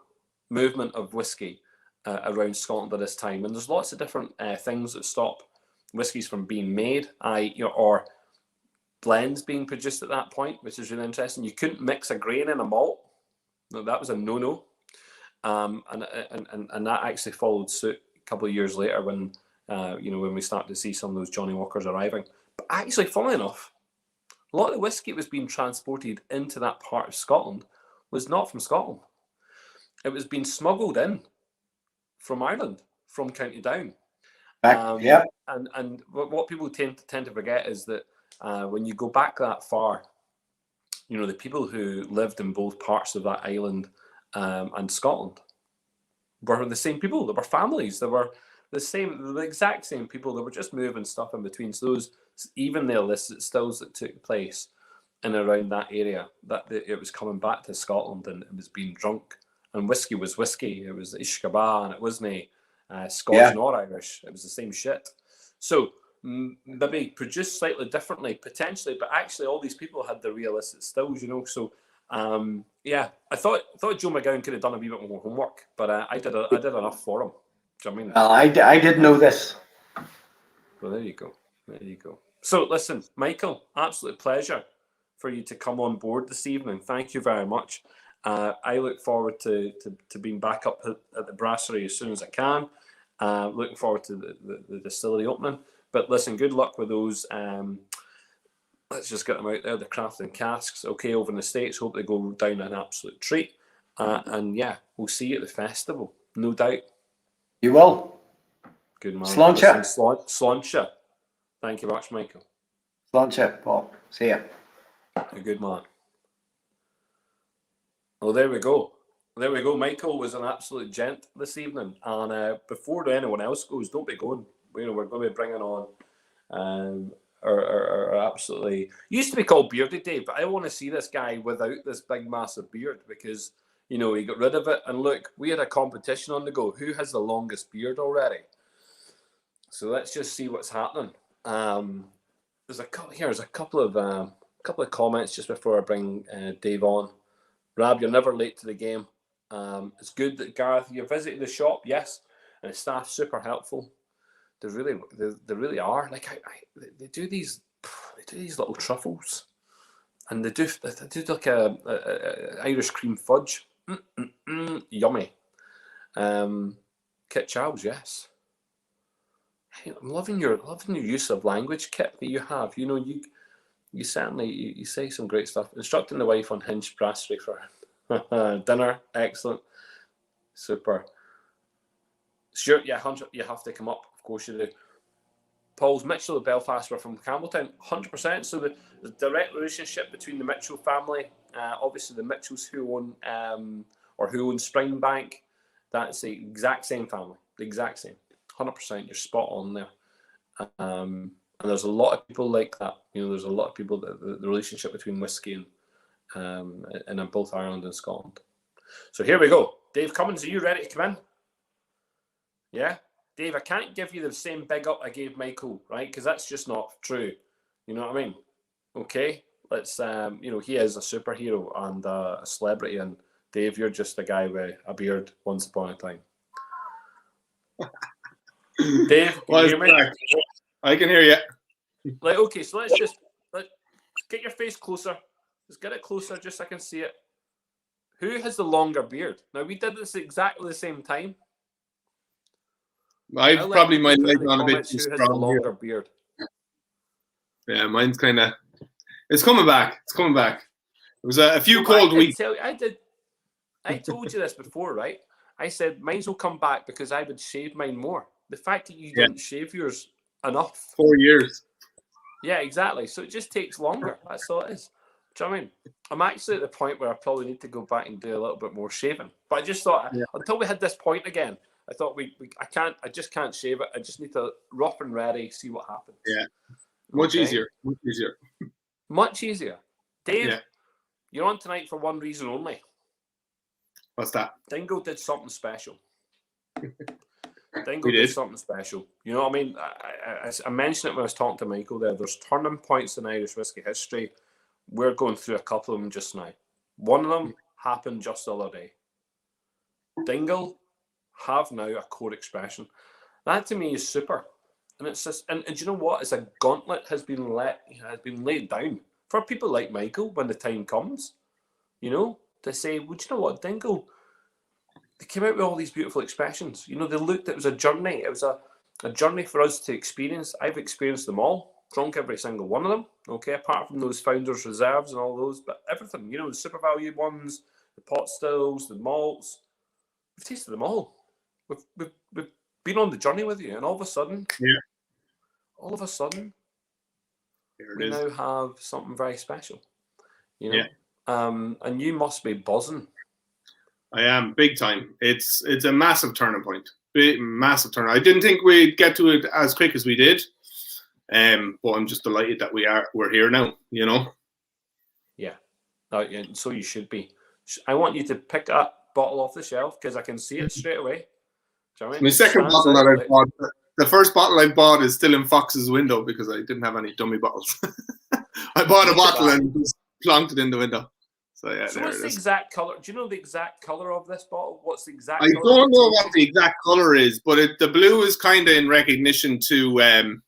Speaker 1: movement of whiskey around Scotland at this time, and there's lots of different things that stop whiskies from being made, or blends being produced at that point, which is really interesting. You couldn't mix a grain in a malt. No, that was a no-no. And that actually followed suit a couple of years later when when we started to see some of those Johnny Walkers arriving. But actually, funnily enough, a lot of the whiskey that was being transported into that part of Scotland was not from Scotland. It was being smuggled in from Ireland, from County Down. And what people tend to forget is that when you go back that far, you know, the people who lived in both parts of that island and Scotland were the same people. They were families. They were the exact same people. They were just moving stuff in between. So those, even the illicit stills that took place in around that area, that it was coming back to Scotland and it was being drunk. And whiskey was whiskey. It was Ishkaba, and it wasn't Scotch nor Irish. It was the same shit. So maybe produced slightly differently, potentially, but actually all these people had the real illicit stills, you know. So yeah, I thought Joe McGowan could have done a wee bit more homework, but I did enough for him. Do you know what I mean?
Speaker 2: Well, I did know this.
Speaker 1: Well, there you go. There you go. So listen, Michael, absolute pleasure for you to come on board this evening. Thank you very much. I look forward to being back up at the brasserie as soon as I can. Looking forward to the distillery opening. But listen, good luck with those. Let's just get them out there, the crafting casks. Okay, over in the States, hope they go down an absolute treat. And yeah, we'll see you at the festival, no doubt.
Speaker 2: You will.
Speaker 1: Good man.
Speaker 2: Sláinte.
Speaker 1: Sláinte. Thank you much, Michael.
Speaker 2: Sláinte, Paul. See ya.
Speaker 1: A good man. Well, there we go. There we go. Michael was an absolute gent this evening. And before anyone else goes, don't be going. You know, we're going to be bringing on our absolutely used to be called Bearded Dave, but I want to see this guy without this big massive beard because you know he got rid of it. And look, we had a competition on the go. Who has the longest beard already? So let's just see what's happening. There's a couple of comments just before I bring Dave on. Rab, you're never late to the game. It's good that Gareth, you visited the shop, yes, and the staff's super helpful. They really are. Like they do these little truffles, and they do like a Irish cream fudge. Yummy. Kit Charles, yes. Hey, I'm loving your use of language, Kit, that you have. You know, you certainly you say some great stuff. Instructing the wife on Hinch brasserie for dinner, excellent, super. Stuart, yeah, 100. You have to come up, of course you do. Paul's Mitchell of Belfast were from Campbelltown, 100%. So the direct relationship between the Mitchell family, obviously the Mitchells who own Springbank, that's the exact same family, the exact same, 100%. You're spot on there. And there's a lot of people like that. You know, there's a lot of people that the relationship between whiskey and in both Ireland and Scotland. So here we go. Dave Cummins, are you ready to come in? Yeah? Dave, I can't give you the same big up I gave Michael, right? Because that's just not true. You know what I mean? Okay? Let's, you know, he is a superhero and a celebrity, and Dave, you're just a guy with a beard once upon a time. Dave, can you hear me?
Speaker 3: I can hear you.
Speaker 1: Like, okay, so let's get your face closer. Let's get it closer just so I can see it. Who has the longer beard? Now, we did this exactly the same time.
Speaker 3: I probably might leg on a bit too
Speaker 1: strong. Who has the longer beard?
Speaker 3: Yeah, mine's kind of. It's coming back. It's coming back. It was a few cold weeks.
Speaker 1: I told you this before, right? I said mine will come back because I would shave mine more. The fact that you didn't shave yours enough.
Speaker 3: 4 years.
Speaker 1: Yeah, exactly. So it just takes longer. That's all it is. Do you know what I mean? I'm actually at the point where I probably need to go back and do a little bit more shaving. But I just thought until we had this point again, I thought I just can't shave it. I just need to rough and ready, see what happens.
Speaker 3: Yeah. Much easier. Much easier.
Speaker 1: Much easier. Dave, you're on tonight for one reason only.
Speaker 3: What's that?
Speaker 1: Dingle did something special. Dingle did something special. You know what I mean? I mentioned it when I was talking to Michael there. There's turning points in Irish whiskey history. We're going through a couple of them just now. One of them happened just the other day. Dingle have now a core expression. That to me is super. And it's just, and you know what? It's a gauntlet has been laid down for people like Michael when the time comes, you know, to say, well, do you know what, Dingle, they came out with all these beautiful expressions. You know, they looked, it was a journey. It was a journey for us to experience. I've experienced them all, drunk every single one of them, okay, apart from those Founders Reserves and all those, but everything, you know, the super value ones, the pot stills, the malts, we've tasted them all. We've been on the journey with you, and all of a sudden, we now have something very special. You know, and you must be buzzing.
Speaker 3: I am big time. It's a massive turning point. Big, massive turn. I didn't think we'd get to it as quick as we did, but I'm just delighted that we're here now. You know.
Speaker 1: Yeah, so you should be. I want you to pick that bottle off the shelf because I can see it straight away. Do you know what I mean?
Speaker 3: My second
Speaker 1: Stands
Speaker 3: bottle
Speaker 1: out,
Speaker 3: that I bought. The first bottle I bought is still in Fox's window because I didn't have any dummy bottles. I bought a bottle and just plonked it in the window. So yeah,
Speaker 1: So
Speaker 3: there
Speaker 1: what's
Speaker 3: it
Speaker 1: the
Speaker 3: is.
Speaker 1: exact color? Do you know the exact color of this bottle? What's the exact?
Speaker 3: I don't know what the exact color is, but the blue is kind of in recognition to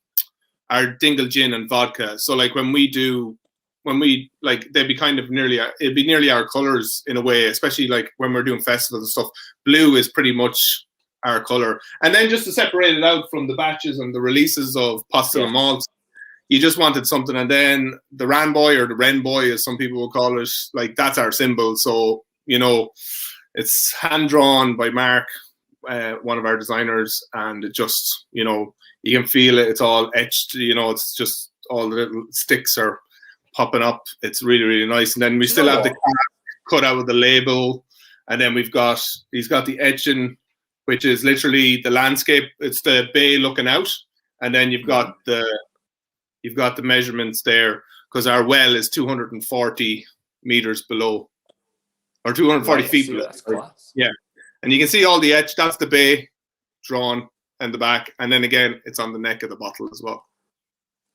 Speaker 3: our Dingle gin and vodka. So like when we like, they'd be kind of it'd be nearly our colors in a way, especially like when we're doing festivals and stuff. Blue is pretty much our color. And then just to separate it out from the batches and the releases of Postil and Malts, you just wanted something. And then the Ranboy, or the Renboy as some people will call it, like that's our symbol. So, you know, it's hand drawn by Mark, one of our designers, and it just, you know, you can feel it. It's all etched, you know, it's just all the little sticks are popping up. It's really, really nice. And then we still have the cut out with the label. And then he's got the etching, which is literally the landscape. It's the bay looking out. And then you've got the measurements there, because our well is 240 meters below, or 240 feet below.
Speaker 1: That's class.
Speaker 3: Yeah. And you can see all the etch. That's the bay drawn in the back. And then again, it's on the neck of the bottle as well.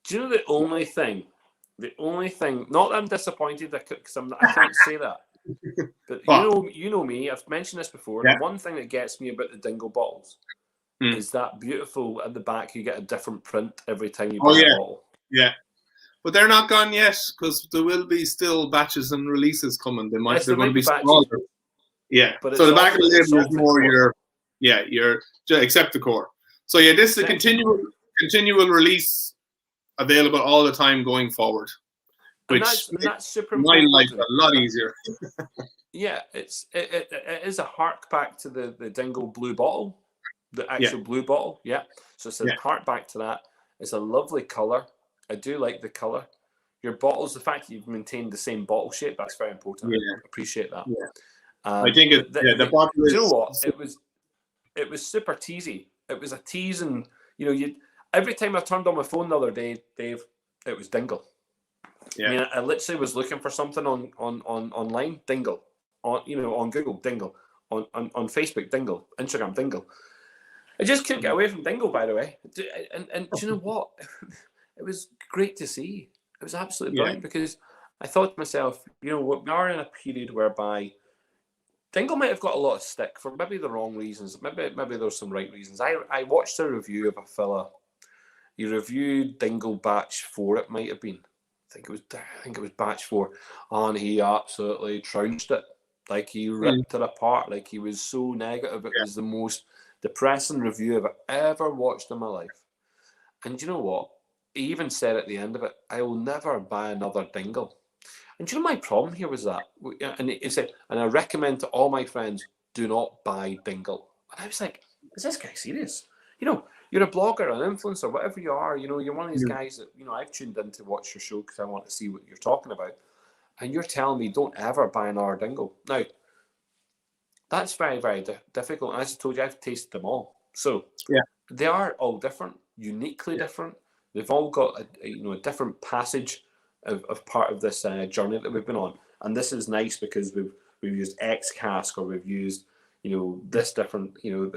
Speaker 1: Do you know the only thing, not that I'm disappointed because I can't say that, but you know me, I've mentioned this before. The one thing that gets me about the Dingle bottles is that beautiful at the back, you get a different print every time you buy a bottle.
Speaker 3: Yeah. But they're not gone yet, because there will be still batches and releases coming. They're going to be smaller. Yeah. But so the back of the label is more your except the core. So yeah, this is a continual release available all the time going forward, which
Speaker 1: that's super
Speaker 3: makes my life a lot easier.
Speaker 1: Yeah, it is a hark back to the Dingle blue bottle, the actual blue bottle. Yeah, so it's a hark back to that. It's a lovely color. I do like the color. Your bottles, the fact that you've maintained the same bottle shape, that's very important. I appreciate that.
Speaker 3: Yeah. I think the bottle is.
Speaker 1: You know what? It was super teasy. It was a tease, and you know, every time I turned on my phone the other day, Dave, it was Dingle. Yeah. I mean, I literally was looking for something on online, Dingle, on Google, Dingle, on Facebook, Dingle, Instagram, Dingle. I just couldn't get away from Dingle, by the way. And do you know what? It was great to see. It was absolutely brilliant, because I thought to myself, you know, we are in a period whereby Dingle might have got a lot of stick for maybe the wrong reasons. Maybe there's some right reasons. I watched a review of a fella. He reviewed Dingle Batch 4, it might have been. I think it was Batch 4. And he absolutely trounced it. Like, he ripped it apart. Like, he was so negative. It was the most depressing review I've ever watched in my life. And you know what? He even said at the end of it, I will never buy another Dingle. And do you know my problem here was that? And he said, and I recommend to all my friends, do not buy Dingle. And I was like, is this guy serious? You know, you're a blogger, an influencer, whatever you are, you know, you're one of these guys that, you know, I've tuned in to watch your show because I want to see what you're talking about. And you're telling me don't ever buy another Dingle. Now, that's very, very difficult. And as I told you, I've tasted them all. So they are all different, uniquely different. They've all got a different passage of part of this journey that we've been on. And this is nice because we've used X cask, or we've used, you know, this different, you know,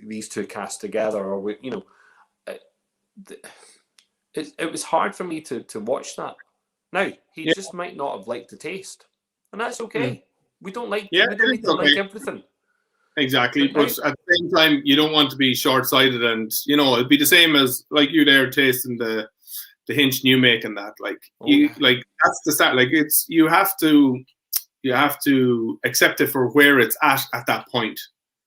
Speaker 1: these two casks together, or we, you know, it was hard for me to watch that. Now, he just might not have liked the taste, and that's okay. We don't like, we don't need to like everything.
Speaker 3: Exactly, but at the same time, you don't want to be short-sighted, and you know, it'd be the same as like you there tasting the Hinch new make and that. Like like that's the start. Like it's you have to accept it for where it's at that point,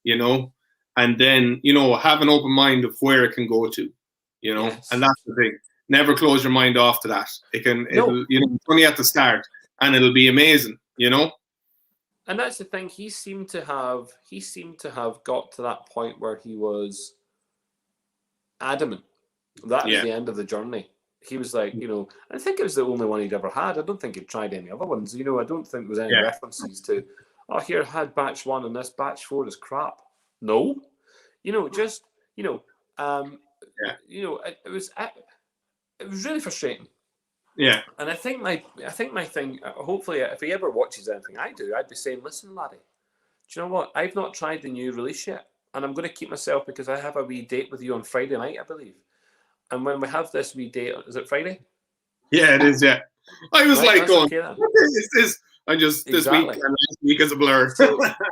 Speaker 3: you know, and then you know have an open mind of where it can go to, you know, and that's the thing. Never close your mind off to that. It'll you know, it's only at the start, and it'll be amazing, you know.
Speaker 1: And that's the thing. He seemed to have got to that point where he was adamant. That was the end of the journey. he was like, I think it was the only one he'd ever had. I don't think he'd tried any other ones. I don't think there was any references to, here, had batch 1 and this batch 4 is crap. No, just, it was really frustrating.
Speaker 3: Yeah.
Speaker 1: And I think my thing, hopefully, if he ever watches anything I do, I'd be saying, listen, laddie, do you know what? I've not tried the new release yet. And I'm going to keep myself because I have a wee date with you on Friday night, I believe. And when we have this wee date, is it Friday?
Speaker 3: Yeah, it is, yeah. I was like going,
Speaker 1: okay,
Speaker 3: what is this? I'm just, this week and last week is a blur.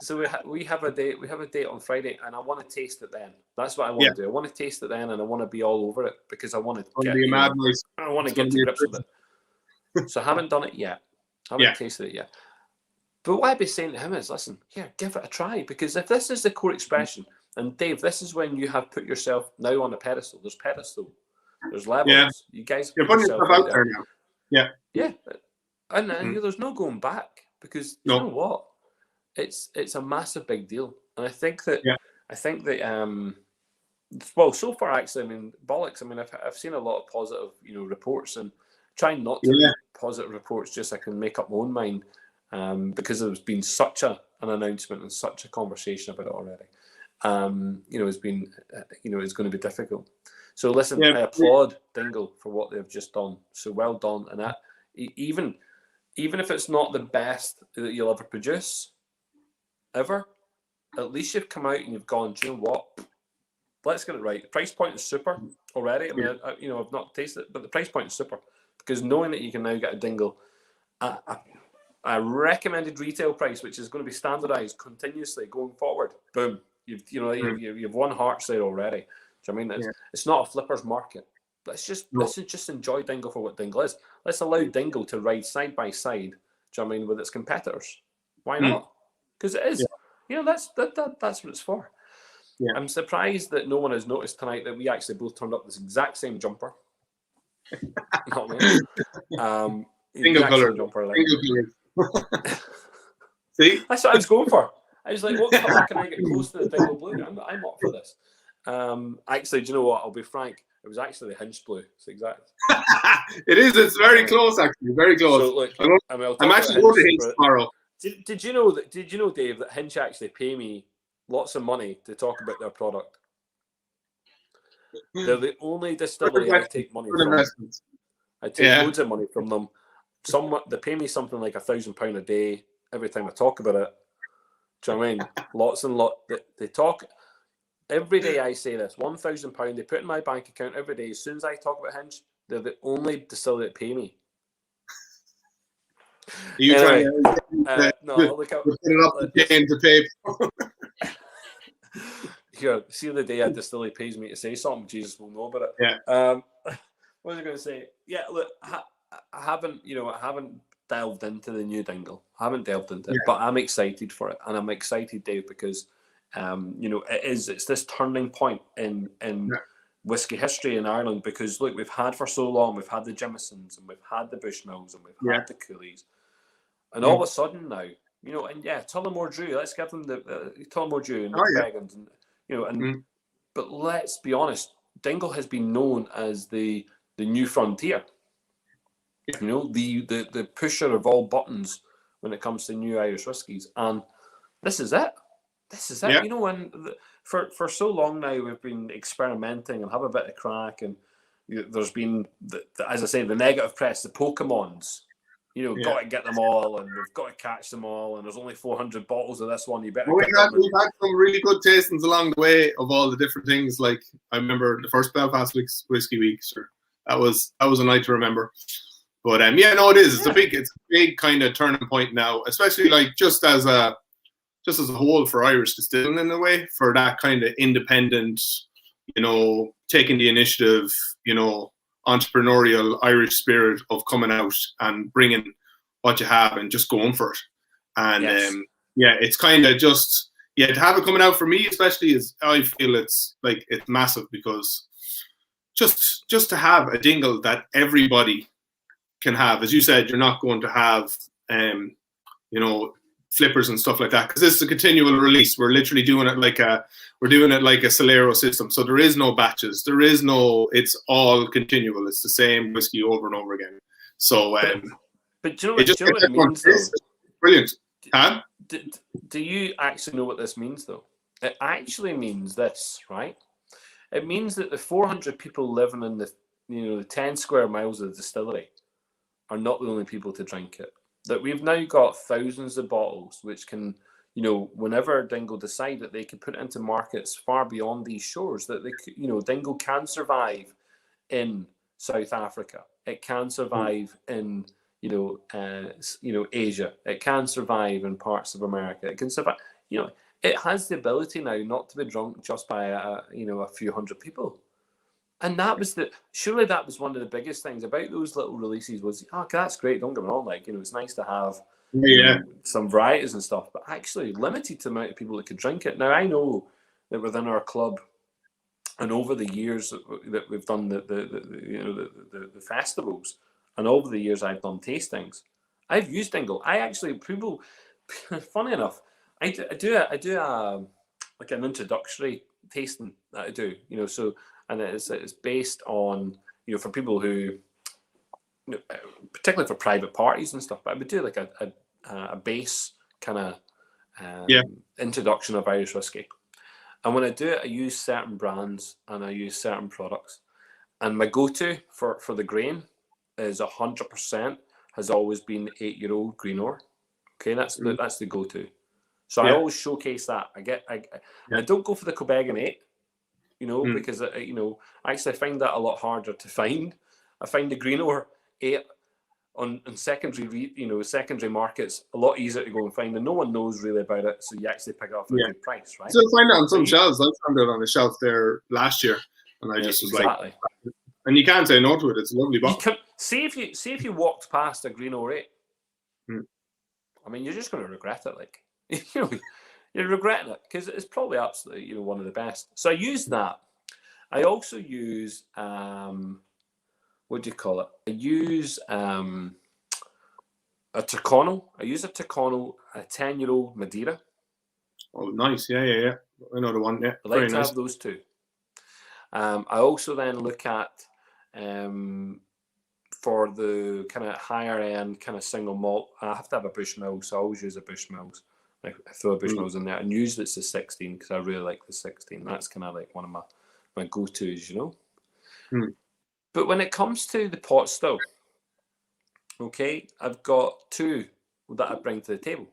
Speaker 1: So we have a date. We have a date on Friday, and I want to taste it then. That's what I want to do. I want to taste it then, and I want to be all over it because I want to get. I want to get to grips with it. So I haven't done it yet. I haven't tasted it yet. But what I'd be saying to him is, listen, here, give it a try, because if this is the core expression, and Dave, this is when you have put yourself now on a pedestal. There's pedestal. There's levels.
Speaker 3: Yeah.
Speaker 1: You guys
Speaker 3: you're putting yourself out there now. Yeah.
Speaker 1: Yeah. And there's no going back, because you know what? It's a massive big deal. And I think that well, so far actually, I mean, bollocks. I mean, I've seen a lot of positive, reports, and trying not to read positive reports just so I can make up my own mind, because there's been such an announcement and such a conversation about it already. It's been, it's going to be difficult. So listen, I applaud Dingle for what they've just done. So well done. And that, even if it's not the best that you'll ever produce, ever, at least you've come out and you've gone, do you know what? Let's get it right. The price point is super already. I mean, I've not tasted it, but the price point is super, because knowing that you can now get a Dingle a recommended retail price, which is going to be standardized continuously going forward. Boom. You've won hearts there already. Do you know what I mean? It's not a flipper's market. Let's just enjoy Dingle for what Dingle is. Let's allow Dingle to ride side by side, do you know what I mean, with its competitors. Why not? Because it is. That's what it's for. Yeah. I'm surprised that no one has noticed tonight that we actually both turned up this exact same jumper.
Speaker 3: Single colour
Speaker 1: jumper.
Speaker 3: See?
Speaker 1: That's what I was going for. I was like, what colour can I get close to the Dingle blue? I'm up for this. Actually, do you know what? I'll be frank. It was actually the Hinch blue. It's exact.
Speaker 3: It is. It's very close, actually. Very close.
Speaker 1: So, look,
Speaker 3: I'm actually going to Hinch tomorrow.
Speaker 1: Did you know, Dave, that Hinch actually pay me lots of money to talk about their product? They're the only distillery I take money from. I take loads of money from them. They pay me something like £1,000 a day every time I talk about it. Do you know what I mean? Lots and lots. They talk every day. I say this: £1,000 they put in my bank account every day. As soon as I talk about Hinch, they're the only distillery that pay me.
Speaker 3: Are you
Speaker 1: anyway,
Speaker 3: trying
Speaker 1: no, look out.
Speaker 3: Put it up the chain to pay.
Speaker 1: Here, see the day a distillery pays me to say something, Jesus will know about it.
Speaker 3: Yeah.
Speaker 1: What was I going to say? Yeah, look, I haven't delved into the new Dingle. I haven't delved into it, but I'm excited for it, and I'm excited, Dave, because it's this turning point in whiskey history in Ireland. Because look, we've had for so long, we've had the Jamesons, and we've had the Bushnells, and we've had the Coolies, and all of a sudden now, and Tullamore Dew. Let's give them the Tullamore Dew and the Dragons, and but let's be honest, Dingle has been known as the new frontier. The pusher of all buttons when it comes to new Irish whiskies, and this is it. Yeah. And for so long now we've been experimenting and have a bit of crack, and there's been as I say, the negative press, the Pokemons. Got to get them all, and we've got to catch them all, and there's only 400 bottles of this one. You better.
Speaker 3: We've had some really good tastings along the way of all the different things. Like I remember the first Belfast Whiskey Week. Sure, that was a night to remember. But it is. It's a big kind of turning point now, especially like just as a whole for Irish distilling in a way, for that kind of independent, taking the initiative, entrepreneurial Irish spirit of coming out and bringing what you have and just going for it. And it's kind of just to have it coming out for me, especially, is I feel it's massive, because just to have a Dingle that everybody can have. As you said, you're not going to have flippers and stuff like that, because this is a continual release. We're literally doing it like a Solero system. So there is no batches. It's all continual. It's the same whiskey over and over again. So,
Speaker 1: but do you know what it means, though?
Speaker 3: Brilliant. Huh?
Speaker 1: Do you actually know what this means, though? It actually means this, right? It means that the 400 people living in the 10 square miles of the distillery are not the only people to drink it. That we've now got thousands of bottles, which can, whenever Dingle decide that they can put it into markets far beyond these shores, that they, Dingle can survive in South Africa. It can survive in, Asia. It can survive in parts of America. It can survive, it has the ability now not to be drunk just by a few hundred people. And surely that was one of the biggest things about those little releases was, that's great, don't get me wrong, it's nice to have some varieties and stuff, but actually limited to the amount of people that could drink it. Now, I know that within our club and over the years that we've done the festivals, and over the years I've done tastings, I've used Dingle. Funny enough, I do like an introductory tasting that I do, so. And it's based on, for people who, particularly for private parties and stuff, but I would do like a base kind of introduction of Irish whiskey. And when I do it, I use certain brands and I use certain products. And my go-to for the grain is 100% has always been 8-year-old Greenore. Okay, that's the go-to. So I always showcase that. I don't go for the Cobegan 8. Because actually I find that a lot harder to find. I find the Greenore 8 on secondary, secondary markets a lot easier to go and find, and no one knows really about it, so you actually pick it up for a good price, right?
Speaker 3: So find it on some shelves. I found it on a shelf there last year, and I just was like, and you can't say no to it. It's a lovely bottle.
Speaker 1: See if you walked past a Greenore 8. I mean, you're just going to regret it, You're regretting it because it's probably absolutely, one of the best. So I use that. I also use, what do you call it? I use a Turcano. I use a Turcano, a 10-year-old Madeira.
Speaker 3: Oh, nice. Yeah. I know the one. Yeah.
Speaker 1: I like to have those two. I also then look at, for the kind of higher end kind of single malt, I have to have a Bushmills, so I always use a Bushmills. I throw a Bushmills in there, and usually it's the 16 because I really like the 16. That's kind of like one of my go-tos, But when it comes to the pot still, okay, I've got two that I bring to the table,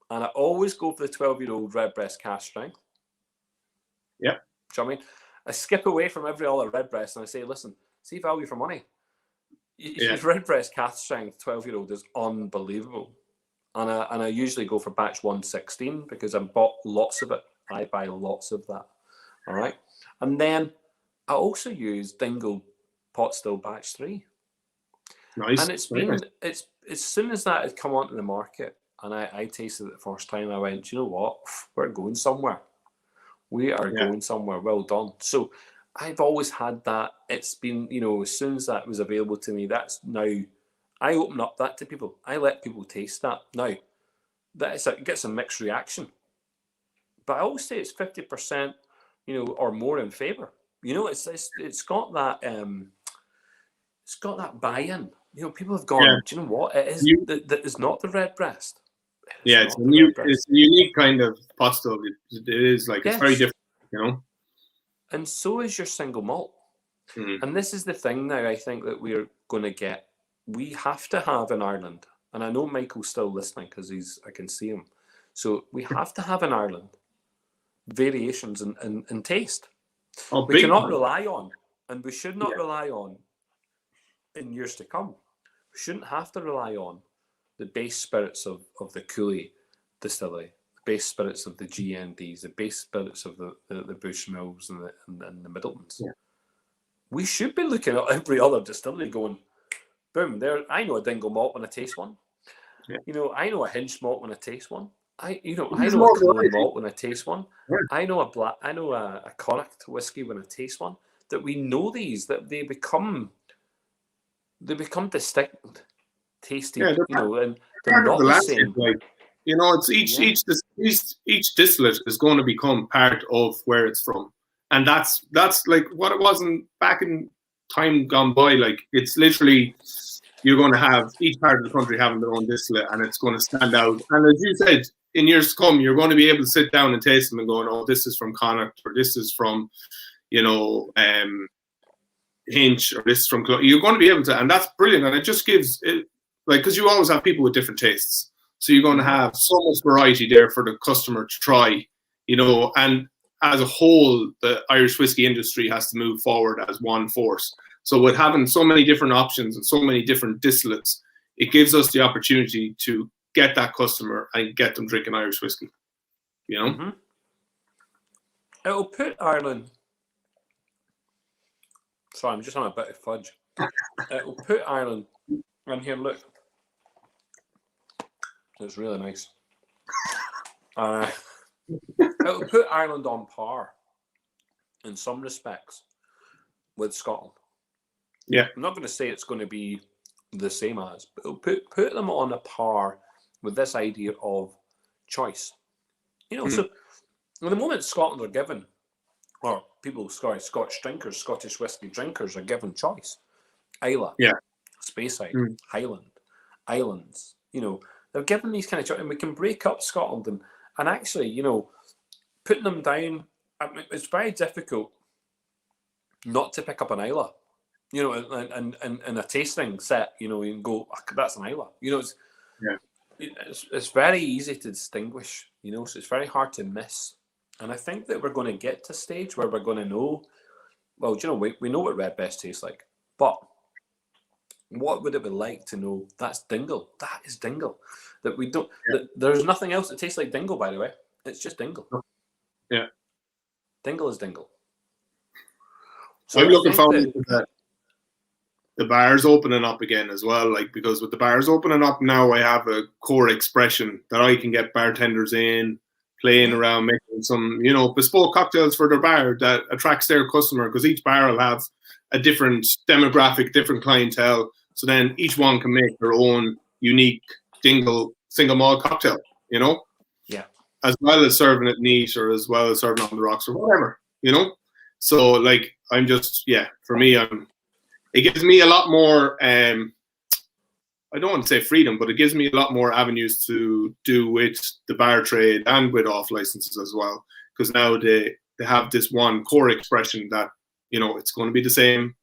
Speaker 1: and I always go for the 12-year-old Redbreast cask strength.
Speaker 3: Yeah.
Speaker 1: Do you know what I mean? I skip away from every other Redbreast and I say, listen, see value for money. Redbreast cask strength 12-year-old is unbelievable. And I usually go for batch 116 because I bought lots of it. I buy lots of that. All right. And then I also use Dingle pot still batch 3.
Speaker 3: Nice.
Speaker 1: And it's as soon as that had come onto the market and I tasted it the first time, I went, you know what? We're going somewhere. We are going somewhere. Well done. So I've always had that. It's been, as soon as that was available to me, that's now, I open up that to people. I let people taste that. Now, it gets a mixed reaction. But I always say it's 50%, or more in favour. It's got that buy-in. People have gone, do you know what? It is that is not the Redbreast.
Speaker 3: It's a unique kind of pot still. It is like, it's very different,
Speaker 1: And so is your single malt.
Speaker 3: Mm-hmm.
Speaker 1: And this is the thing now I think that we're going to get. We have to have in Ireland, and I know Michael's still listening because I can see him. So we have to have in Ireland variations in taste. We cannot rely on, and we should not rely on in years to come. We shouldn't have to rely on the base spirits of the Cooley distillery, the base spirits of the GNDs, the base spirits of the Bushmills and the Middletons.
Speaker 3: Yeah.
Speaker 1: We should be looking at every other distillery going, boom, there. I know a Dingle malt when I taste one.
Speaker 3: Yeah.
Speaker 1: I know a Hinch malt when I taste one. I know a Cullen malt when I taste one.
Speaker 3: Yeah.
Speaker 1: I know a Connacht whiskey when I taste one. That we know these, that they become distinct, tasty, and they're not the same.
Speaker 3: You know, it's each distillate is going to become part of where it's from, and that's like what it wasn't back in time gone by. Like it's literally you're going to have each part of the country having their own distillate, and it's going to stand out. And as you said, in years to come, you're going to be able to sit down and taste them and going, oh, this is from Connacht, or this is from, you know, Hinch, or this is from. You're going to be able to, and that's brilliant. And it just gives it, like, because you always have people with different tastes, so you're going to have so much variety there for the customer to try, you know. And as a whole, the Irish whiskey industry has to move forward as one force. So with having so many different options and so many different distillates, it gives us the opportunity to get that customer and get them drinking Irish whiskey, you know?
Speaker 1: Mm-hmm. It'll put Ireland... Sorry, I'm just on a bit of fudge. It'll put Ireland... And here, look. It's really nice. It'll put Ireland on par in some respects with Scotland.
Speaker 3: Yeah.
Speaker 1: I'm not going to say it's going to be the same as, but it'll put them on a par with this idea of choice. You know, so at the moment Scotland are given, or people, Scottish drinkers, Scottish whiskey drinkers are given choice. Islay, Speyside, Highland, Islands, you know, they're given these kind of choice, and we can break up Scotland and actually, you know, putting them down, I mean, it's very difficult not to pick up an Islay. You know, and a tasting set, you know, you can go, oh, that's an Islay. You know, it's very easy to distinguish, you know, so it's very hard to miss. And I think that we're going to get to a stage where we're going to know, well, you know, we know what Red Best tastes like, but what would it be like to know that's Dingle? That is Dingle. That we don't, that there's nothing else that tastes like Dingle, by the way. It's just Dingle.
Speaker 3: Yeah.
Speaker 1: Dingle is Dingle. So
Speaker 3: I'm looking forward to that. The bars opening up again as well, like, because with the bars opening up now, I have a core expression that I can get bartenders in, playing around, making some, you know, bespoke cocktails for their bar that attracts their customer, because each bar will have a different demographic, different clientele. So then each one can make their own unique Dingle single malt cocktail, you know?
Speaker 1: Yeah.
Speaker 3: As well as serving it neat, or as well as serving on the rocks or whatever, you know? So, like, I'm just, for me, it gives me a lot more, I don't want to say freedom, but it gives me a lot more avenues to do with the bar trade and with off licenses as well. Because now they have this one core expression that, you know, it's going to be the same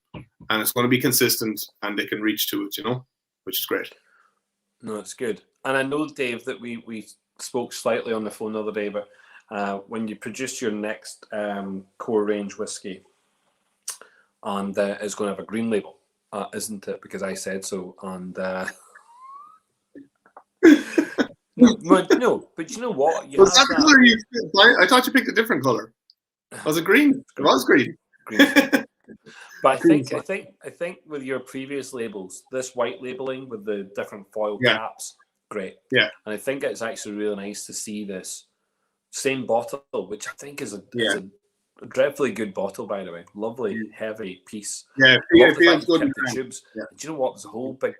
Speaker 3: and it's going to be consistent and they can reach to it, you know, which is great.
Speaker 1: No, it's good. And I know, Dave, that we spoke slightly on the phone the other day, but when you produce your next core range whiskey, and it's going to have a green label, isn't it? Because I said so. And no, but you know what?
Speaker 3: Was that the color you picked? I thought you picked a different color. Was it green? It was green.
Speaker 1: But I think with your previous labels, this white labeling with the different foil caps, great.
Speaker 3: Yeah.
Speaker 1: And I think it's actually really nice to see this same bottle, which I think is a dreadfully good bottle, by the way. Lovely, heavy piece.
Speaker 3: Yeah, it feels good.
Speaker 1: The tubes. Yeah. Do you know what? There's a whole big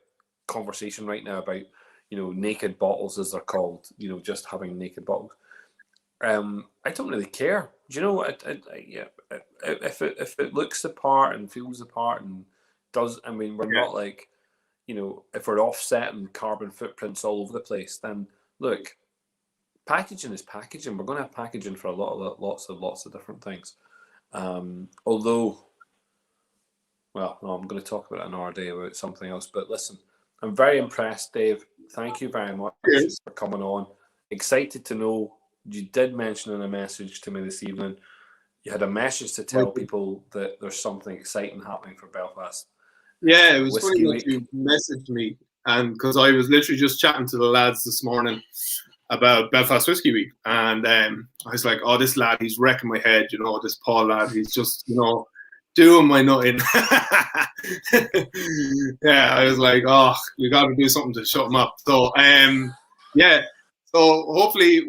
Speaker 1: conversation right now about, you know, naked bottles, as they're called. You know, just having naked bottles. I don't really care. Do you know what? If it looks the part and feels the part and does, I mean, we're not like, you know, if we're offsetting carbon footprints all over the place, then look. Packaging is packaging. We're going to have packaging for lots of different things. Although, well, no, I'm going to talk about it another day about something else. But listen, I'm very impressed, Dave. Thank you very much for coming on. Excited to know you did mention in a message to me this evening. You had a message to tell people that there's something exciting happening for Belfast.
Speaker 3: Yeah, it was funny that you messaged me, and because I was literally just chatting to the lads this morning about Belfast Whiskey Week, and I was like, oh, this lad, he's wrecking my head, you know, this Paul lad, he's just, you know, doing my nutting. Yeah, I was like, oh, we got to do something to shut him up. So, so hopefully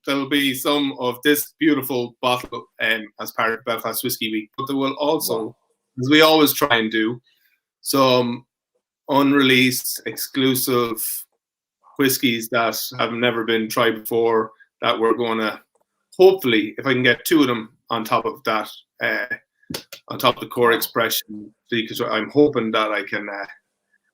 Speaker 3: there'll be some of this beautiful bottle as part of Belfast Whiskey Week, but there will also, as we always try and do, some unreleased, exclusive whiskies that have never been tried before that we're going to, hopefully, if I can get 2 of them on top of that, on top of the core expression, because I'm hoping that I can,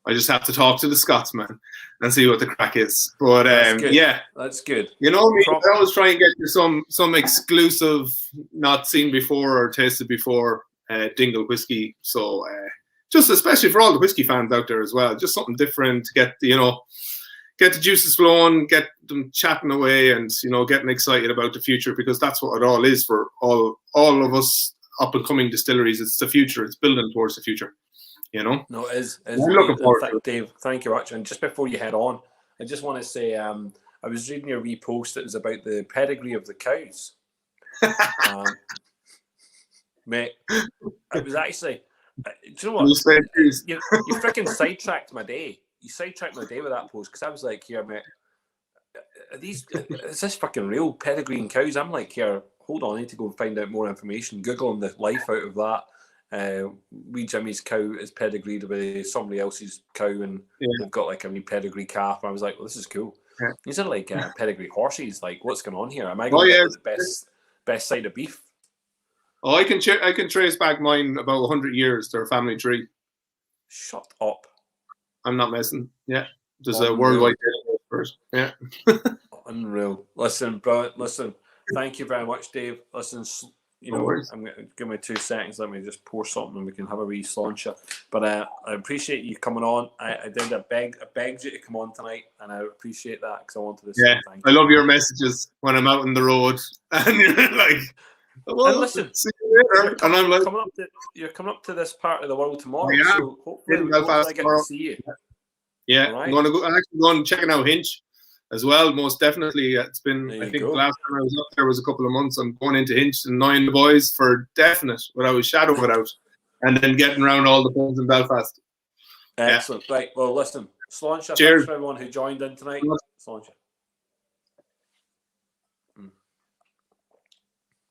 Speaker 3: I just have to talk to the Scotsman and see what the crack is. But yeah,
Speaker 1: that's good.
Speaker 3: You know me, I always try and get you some exclusive, not seen before or tasted before Dingle whiskey. So just especially for all the whiskey fans out there as well, just something different to get get the juices flowing, get them chatting away, and getting excited about the future, because that's what it all is for all of us up and coming distilleries. It's the future. It's building towards the future.
Speaker 1: No, it is.
Speaker 3: I'm looking forward to it.
Speaker 1: Dave, thank you much. And just before you head on, I just want to say I was reading your repost. It was about the pedigree of the cows. Mate, it was actually. Do you know what? You freaking sidetracked my day. You sidetracked my day with that post, because I was like, here, mate, is this fucking real pedigree in cows? I'm like, here, hold on, I need to go and find out more information. Googling the life out of that. Wee Jimmy's cow is pedigreed with somebody else's cow, and they've got like a wee pedigree calf. I was like, well, this is cool. Yeah. These are like pedigree horses. Like, what's going on here? Am I going to get the best side of beef?
Speaker 3: Oh, I can trace back mine about 100 years. They're a family tree.
Speaker 1: Shut up.
Speaker 3: I'm not messing. Yeah. There's a worldwide database first. Yeah.
Speaker 1: Unreal. Listen, bro. Listen. Thank you very much, Dave. Listen, I'm going to give me 2 seconds. Let me just pour something and we can have a wee Sláinte. But I appreciate you coming on. I begged you to come on tonight, and I appreciate that, because I wanted to say thank you.
Speaker 3: I love your messages when I'm out on the road and you're like, well,
Speaker 1: and listen,
Speaker 3: see you later. And I'm like,
Speaker 1: you're coming up to this part of the world tomorrow, so hopefully I get to see you.
Speaker 3: Yeah, right. I'm actually going checking out Hinch as well. Most definitely, it's been. I think the last time I was up there was a couple of months. I'm going into Hinch and knowing the boys for definite, without a shadow of a doubt, and then getting around all the pubs in Belfast.
Speaker 1: Excellent. Right. Well, listen, Sláinte.
Speaker 3: Cheers
Speaker 1: Thanks for everyone who joined in tonight. Sláinte.